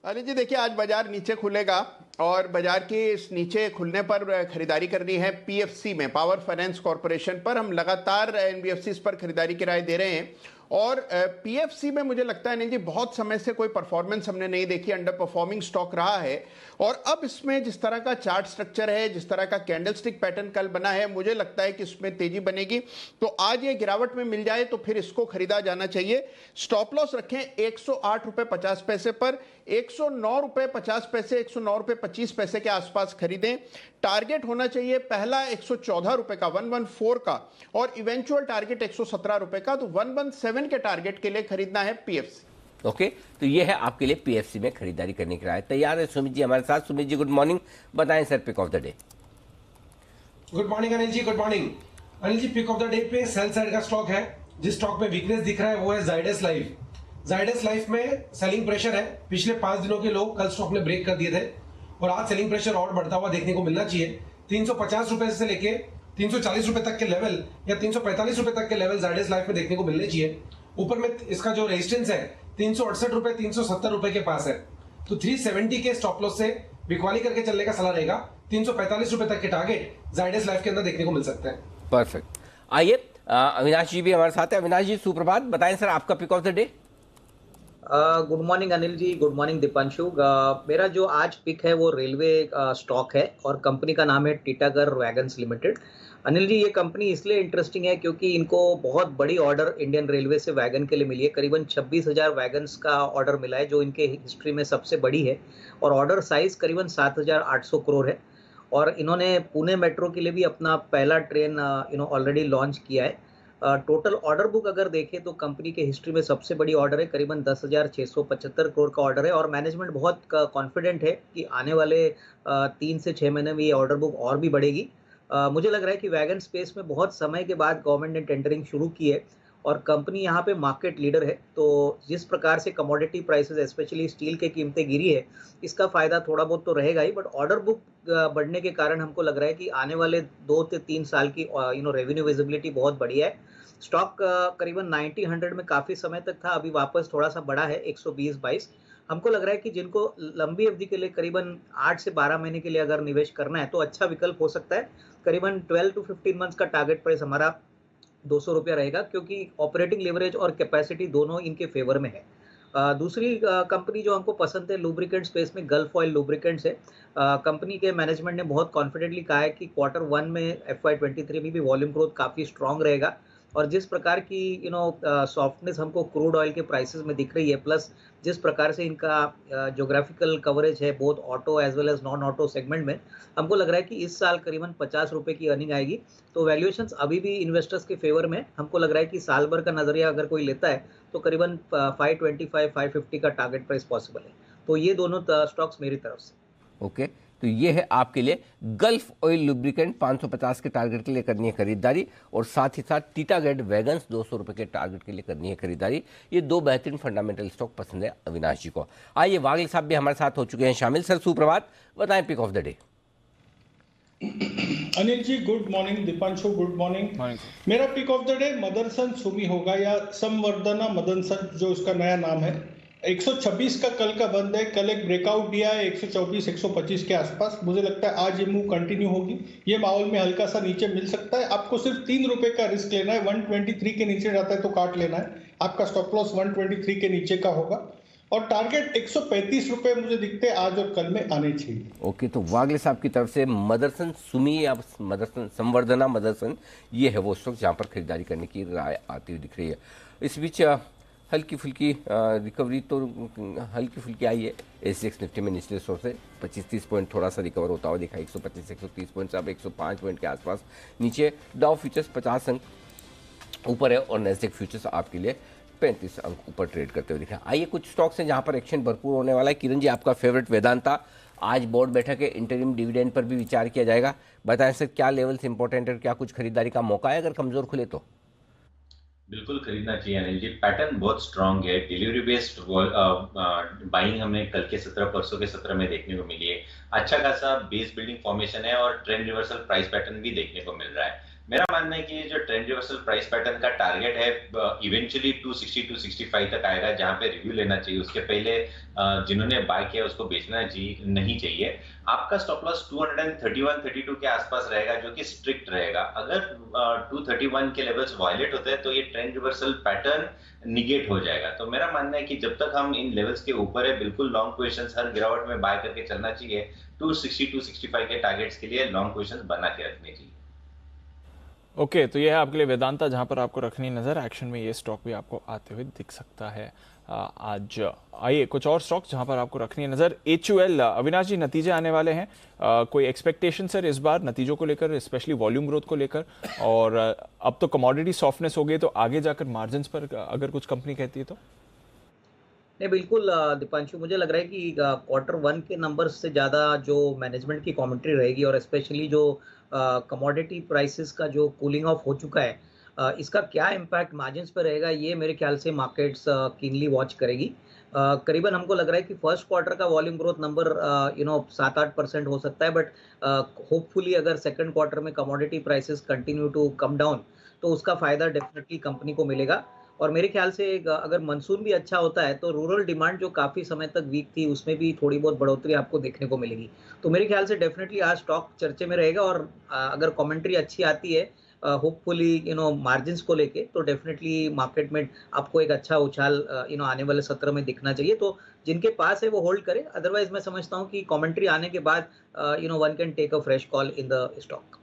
Anil ji देखिए, आज बाजार नीचे खुलेगा और बाजार के इस नीचे खुलने पर खरीदारी करनी है पीएफसी में, पावर फाइनेंस कॉर्पोरेशन पर। हम लगातार एनबीएफसी पर खरीदारी की राय दे रहे हैं और पीएफसी में मुझे लगता है नहीं जी बहुत समय से कोई परफॉर्मेंस हमने नहीं देखी, अंडर परफॉर्मिंग स्टॉक रहा है। और अब इसमें जिस तरह का चार्ट स्ट्रक्चर है, जिस तरह का कैंडलस्टिक पैटर्न कल बना है, मुझे लगता है कि इसमें तेजी बनेगी। तो आज ये गिरावट में मिल जाए तो फिर इसको खरीदा जाना चाहिए। स्टॉप लॉस रखें 108 रुपए 50 पैसे पर, 109 रुपए 50 पैसे, 109 रुपए 25 पैसे के आसपास खरीदें। टारगेट होना चाहिए पहला 114 रुपए का, 114 का, और इवेंचुअल टारगेट 117 रुपए का। तो 117 के टारगेट के लिए खरीदना है पीएफसी। ओके, तो ये है आपके लिए पीएफसी में खरीदारी करने की राय। तैयार है सुमित जी हमारे साथ। सुमित जी गुड मॉर्निंग, बताएं sir pick of the day. Good morning Anil ji, good morning Anil ji. Pick of the day पे सेल साइड का स्टॉक है। जिस स्टॉक में वीकनेस दिख रहा है वो है जाइडस लाइफ। जाइडस लाइफ में सेलिंग प्रेशर है। पिछले 5 दिनों के लो कल स्टॉक ने ब्रेक कर दिए थे और आज सेलिंग प्रेशर और बढ़ता हुआ देखने को मिलना चाहिए। 350 रुपए से लेके 340 रुपए तक के लेवल या 345 रुपए तक के लेवल जाइडस लाइफ में देखने को मिलने चाहिए। ऊपर में इसका जो रेजिस्टेंस है 368 रुपए 370 रुपए के पास है, तो 370 के स्टॉप लॉस से बिकवाली करके चलने का सलाह रहेगा। 345 रुपए तक के टारगेट जाइडस लाइफ के अंदर देखने को मिल सकते हैं। परफेक्ट। आइए अविनाश जी भी हमारे साथ है। अविनाश जी सुप्रभात, बताएं सर आपका pick of the day. Good morning Anil ji, good morning Deepanshu. मेरा जो आज पिक है वो रेलवे स्टॉक है और कंपनी का नाम है टीटागढ़ वैगन्स लिमिटेड। अनिल जी, ये कंपनी इसलिए इंटरेस्टिंग है क्योंकि इनको बहुत बड़ी ऑर्डर इंडियन रेलवे से वैगन के लिए मिली है। करीबन 26,000 वैगन्स का ऑर्डर मिला है जो इनके हिस्ट्री में सबसे बड़ी है और ऑर्डर साइज करीबन 7,800 करोड़ है। और इन्होंने पुणे मेट्रो के लिए भी अपना पहला ट्रेन ऑलरेडी लॉन्च किया है। टोटल ऑर्डर बुक अगर देखें तो कंपनी के हिस्ट्री में सबसे बड़ी ऑर्डर है, करीबन 10,675 करोड़ का ऑर्डर है और मैनेजमेंट बहुत कॉन्फिडेंट है कि आने वाले 3 से 6 महीने में ये ऑर्डर बुक और भी बढ़ेगी। मुझे लग रहा है कि वैगन स्पेस में बहुत समय के बाद गवर्नमेंट ने टेंडरिंग शुरू की है और कंपनी यहाँ पे मार्केट लीडर है। तो जिस प्रकार से कमोडिटी प्राइसेस स्पेशली स्टील के कीमतें गिरी है, इसका फायदा थोड़ा बहुत तो रहेगा ही, बट ऑर्डर बुक बढ़ने के कारण हमको लग रहा है कि आने वाले 2 से 3 साल की रेवेन्यू विजिबिलिटी बहुत बढ़िया है। स्टॉक करीबन 90-100 में काफी समय तक था, अभी वापस थोड़ा सा बढ़ा है 120-22। हमको लग रहा है कि जिनको लंबी अवधि के लिए करीबन 8 से 12 महीने के लिए अगर निवेश करना है तो अच्छा विकल्प हो सकता है। करीबन 12 to 15 मंथ्स का टारगेट प्राइस हमारा 200 रुपया रहेगा क्योंकि ऑपरेटिंग लेवरेज और कैपेसिटी दोनों इनके फेवर में है। दूसरी कंपनी जो हमको पसंद है लुब्रिकेंट स्पेस में गल्फ ऑयल लुब्रिकेंट्स है। कंपनी के मैनेजमेंट ने बहुत कॉन्फिडेंटली कहा है कि Q1 में FY23 में भी वॉल्यूम ग्रोथ काफ़ी स्ट्रांग रहेगा और जिस प्रकार की सॉफ्टनेस हमको क्रूड ऑयल के प्राइसेस में दिख रही है, प्लस जिस प्रकार से इनका ज्योग्राफिकल कवरेज है both auto as well as non auto segment में, हमको लग रहा है कि इस साल करीबन 50 रुपए की अर्निंग आएगी। तो वैल्यूएशंस अभी भी इन्वेस्टर्स के फेवर में। हमको लग रहा है कि साल भर का नजरिया अगर कोई लेता है तो करीबन 525-550 का टारगेट प्राइस पॉसिबल है। तो ये दोनों स्टॉक्स मेरी तरफ से। ओके, तो ये है आपके लिए गल्फ ऑयल लुब्रिकेंट 550 के टारगेट के लिए करनी है खरीदारी और साथ ही साथ टीटागढ़ वैगन्स 200 रुपए के टारगेट के लिए करनी है खरीदारी। ये 2 बेहतरीन फंडामेंटल स्टॉक पसंद है अविनाश जी को। आइए वागिल साहब भी हमारे साथ हो चुके हैं शामिल। सर सुप्रभात, बताएं pick of the day. Anil ji good morning, Deepanshu good morning. मेरा pick of the day Motherson Sumi होगा या संवर्धना मदरसन जो इसका नया नाम है। 126 का कल का बंद है, कल एक ब्रेकआउट दिया है 124-125 के आसपास। मुझे लगता है आज ये मूव कंटिन्यू होगी। ये माहौल में हल्का सा नीचे मिल सकता है। आपको सिर्फ 3 रुपए का रिस्क लेना है। 123 के नीचे जाता है तो काट लेना है। आपका स्टॉप लॉस 123 के नीचे का होगा और टारगेट 135 रुपए मुझे दिखते हैं आज और कल में आने चाहिए। ओके, तो वागले साहब की तरफ से मदरसन सुमी या मदरसन संवर्धना मदरसन, ये है वो स्टॉक जहाँ पर खरीदारी करने की राय आती हुई दिख रही है। इस बीच हल्की फुल्की रिकवरी तो हल्की फुल्की आई है। एसीएक्स निफ्टी में निचले स्तर से 25-30 पॉइंट थोड़ा सा रिकवर होता हुआ दिखा। 125-130 पॉइंट से अब 105 पॉइंट के आसपास नीचे। डाउ फ्यूचर्स 50 अंक ऊपर है और नेस्डेक फ्यूचर्स आपके लिए 35 अंक ऊपर ट्रेड करते हुए दिखा। आइए कुछ स्टॉक्स हैं जहां पर एक्शन भरपूर होने वाला है। किरण जी, आपका फेवरेट वेदांता, आज बोर्ड बैठक है, इंटरिम डिविडेंड पर भी विचार किया जाएगा। बताएं सर क्या लेवल्स इंपॉर्टेंट है, क्या कुछ खरीदारी का मौका है अगर कमजोर खुले तो? बिल्कुल खरीदना चाहिए अनिल जी। पैटर्न बहुत स्ट्रांग है। डिलीवरी बेस्ड बाइंग हमें कल के 17 परसों के 17 में देखने को मिली है। अच्छा खासा बेस बिल्डिंग फॉर्मेशन है और ट्रेंड रिवर्सल प्राइस पैटर्न भी देखने को मिल रहा है। मेरा मानना है कि जो ट्रेंड रिवर्सल प्राइस पैटर्न का टारगेट है इवेंचुअली 260-265 तक आएगा, जहां पे रिव्यू लेना चाहिए। उसके पहले जिन्होंने बाय किया उसको बेचना नहीं चाहिए। आपका स्टॉप लॉस 231-32 के आसपास रहेगा जो कि स्ट्रिक्ट रहेगा। अगर 231 के लेवल्स वायलेट होते हैं तो ये ट्रेंड रिवर्सल पैटर्न निगेट हो जाएगा। तो मेरा मानना है कि जब तक हम इन लेवल्स के ऊपर है, बिल्कुल लॉन्ग पोजीशंस हर गिरावट में बाय करके चलना चाहिए। 260-265 के टारगेट्स के लिए लॉन्ग पोजीशंस बना के रखनी चाहिए। ओके, तो ये है आपके लिए वेदांता जहां पर आपको रखनी नजर। एक्शन में ये स्टॉक भी आपको आते हुए दिख सकता है आज। आइए कुछ और स्टॉक जहां पर आपको रखनी है नजर। HUL, अविनाश जी नतीजे आने वाले हैं, कोई एक्सपेक्टेशन सर इस बार नतीजों को लेकर, स्पेशली वॉल्यूम ग्रोथ को लेकर? और अब तो कमोडिटी सॉफ्टनेस हो गई तो आगे जाकर मार्जिन्स पर अगर कुछ कंपनी कहती है तो? नहीं बिल्कुल दीपांशु, मुझे लग रहा है कि क्वार्टर वन के नंबर्स से ज़्यादा जो मैनेजमेंट की कमेंट्री रहेगी और स्पेशली जो कमोडिटी प्राइसेस का जो कूलिंग ऑफ हो चुका है, इसका क्या इम्पैक्ट मार्जिन्स पर रहेगा, ये मेरे ख्याल से मार्केट्स कीनली वॉच करेगी। करीबन हमको लग रहा है कि फर्स्ट क्वार्टर का वॉल्यूम ग्रोथ नंबर 7-8% हो सकता है, बट होपफुली अगर सेकंड क्वार्टर में commodity prices continue to come down तो उसका फ़ायदा डेफिनेटली कंपनी को मिलेगा। और मेरे ख्याल से अगर मानसून भी अच्छा होता है तो रूरल डिमांड जो काफ़ी समय तक वीक थी उसमें भी थोड़ी बहुत बढ़ोतरी आपको देखने को मिलेगी। तो मेरे ख्याल से डेफिनेटली आज स्टॉक चर्चे में रहेगा और अगर कमेंट्री अच्छी आती है होपफुली मार्जिन्स को लेके, तो डेफिनेटली मार्केट में आपको एक अच्छा उछाल आने वाले सत्र में दिखना चाहिए। तो जिनके पास है वो होल्ड करे, अदरवाइज मैं समझता हूँ कि कमेंट्री आने के बाद one can take a fresh call in the stock.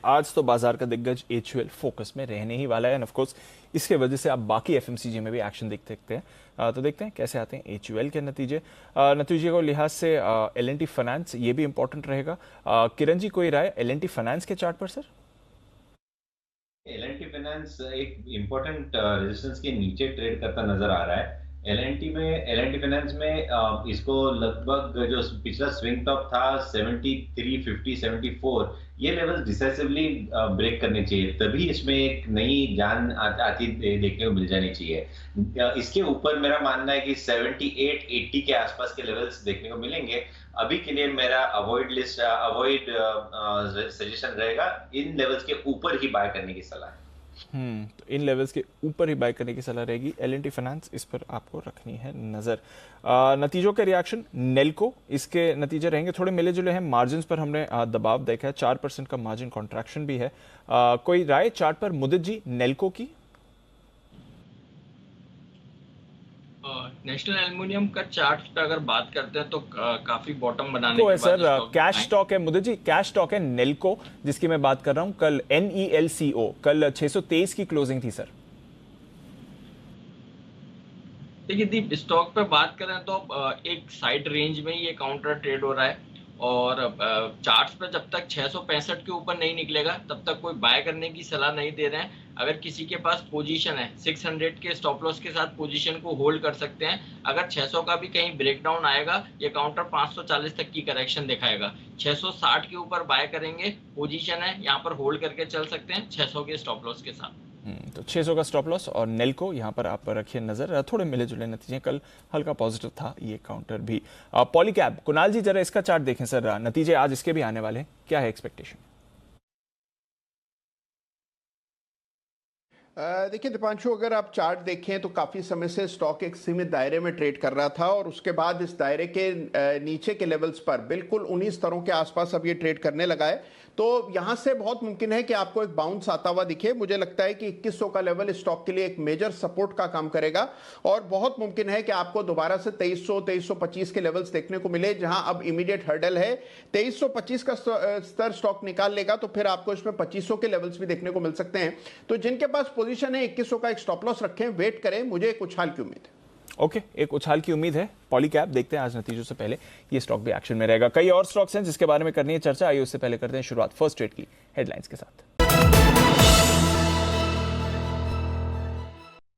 आज तो बाजार का दिग्गज एचयूएल फोकस में रहने ही वाला है एंड ऑफ कोर्स इसके वजह से आप बाकी एफएमसीजी में भी एक्शन देख सकते हैं। तो देखते हैं कैसे आते हैं एचयूएल के नतीजे को लिहाज से एल&टी फाइनेंस ये भी इंपॉर्टेंट रहेगा। किरण जी, कोई राय एल&टी फाइनेंस के चार्ट पर? सर, एल&टी फाइनेंस एक इम्पोर्टेंट रेजिस्टेंस के नीचे ट्रेड करता नजर आ रहा है। एल&टी फाइनेंस में इसको लगभग जो पिछला स्विंग टॉप था 73, 50, 74, ये लेवल्स डिसाइसिवली ब्रेक करने चाहिए, तभी इसमें एक नई जान आती देखने को मिल जानी चाहिए। इसके ऊपर मेरा मानना है कि 78, 80 के आसपास के लेवल्स देखने को मिलेंगे। अभी के लिए मेरा अवॉइड सजेशन रहेगा, इन लेवल्स के ऊपर ही बाय करने की सलाह है। तो इन लेवल्स के ऊपर ही बाय करने की सलाह रहेगी। एल&टी फाइनेंस, इस पर आपको रखनी है नजर। नतीजों के रिएक्शन, नेल्को, इसके नतीजे रहेंगे थोड़े मिले जुले हैं। मार्जिन पर हमने दबाव देखा है, 4% का मार्जिन कॉन्ट्रैक्शन भी है। कोई राय चार्ट पर मुदित जी नेल्को की? नेशनल एल्युमिनियम का चार्ट पे अगर बात करते हैं तो काफी बॉटम बनाने के है बाद सर, कैश स्टॉक है मुदित जी, कैश स्टॉक है नेल्को जिसकी मैं बात कर रहा हूं। कल NELCO कल 623 की क्लोजिंग थी सर। देखिए दीप, स्टॉक पे बात करें तो एक साइड रेंज में ये काउंटर ट्रेड हो रहा है और चार्ट्स पे जब तक 665 के ऊपर नहीं निकलेगा तब तक कोई बाय करने की सलाह नहीं दे रहे हैं। अगर किसी के पास पोजीशन है 600 के स्टॉप लॉस के साथ पोजीशन को होल्ड कर सकते हैं। अगर 600 का भी कहीं ब्रेकडाउन आएगा, ये काउंटर 540 तक की करेक्शन दिखाएगा। 660 के ऊपर बाय करेंगे, पोजीशन है यहाँ पर होल्ड करके चल सकते हैं 600 के स्टॉप लॉस के साथ। तो 600 का स्टॉप लॉस और नेल्को यहाँ पर आप रखिए नजर। थोड़े मिले जुले नतीजे, कल हल्का पॉजिटिव था ये काउंटर भी। पॉलीकैब, कुणाल जी जरा इसका चार्ट देखें सर, नतीजे आज इसके भी आने वाले हैं, क्या है एक्सपेक्टेशन? देखिए दीपांशु, अगर आप चार्ट देखें तो काफ़ी समय से स्टॉक एक सीमित दायरे में ट्रेड कर रहा था और उसके बाद इस दायरे के नीचे के लेवल्स पर बिल्कुल 19 स्तरों के आसपास अब ये ट्रेड करने लगा है। तो यहाँ से बहुत मुमकिन है कि आपको एक बाउंस आता हुआ दिखे। मुझे लगता है कि 2100 का लेवल स्टॉक के लिए एक मेजर सपोर्ट का काम करेगा और बहुत मुमकिन है कि आपको दोबारा से 2300, 2325 के लेवल्स देखने को मिले, जहां अब इमीडिएट हर्डल है 2325 का स्तर स्टॉक निकाल लेगा तो फिर आपको इसमें 2500 के लेवल्स भी देखने को मिल सकते हैं। तो जिनके पास पोजीशन है 2100 का एक स्टॉप लॉस रखें, वेट करें, मुझे एक उछाल की उम्मीद है। ओके, एक उछाल की उम्मीद है। पॉलीकैब, देखते हैं आज नतीजों से पहले ये स्टॉक भी एक्शन में रहेगा। कई और स्टॉक्स हैं जिसके बारे में करनी है चर्चा, आइए उससे पहले करते हैं शुरुआत फर्स्ट ट्रेड की हेडलाइंस के साथ।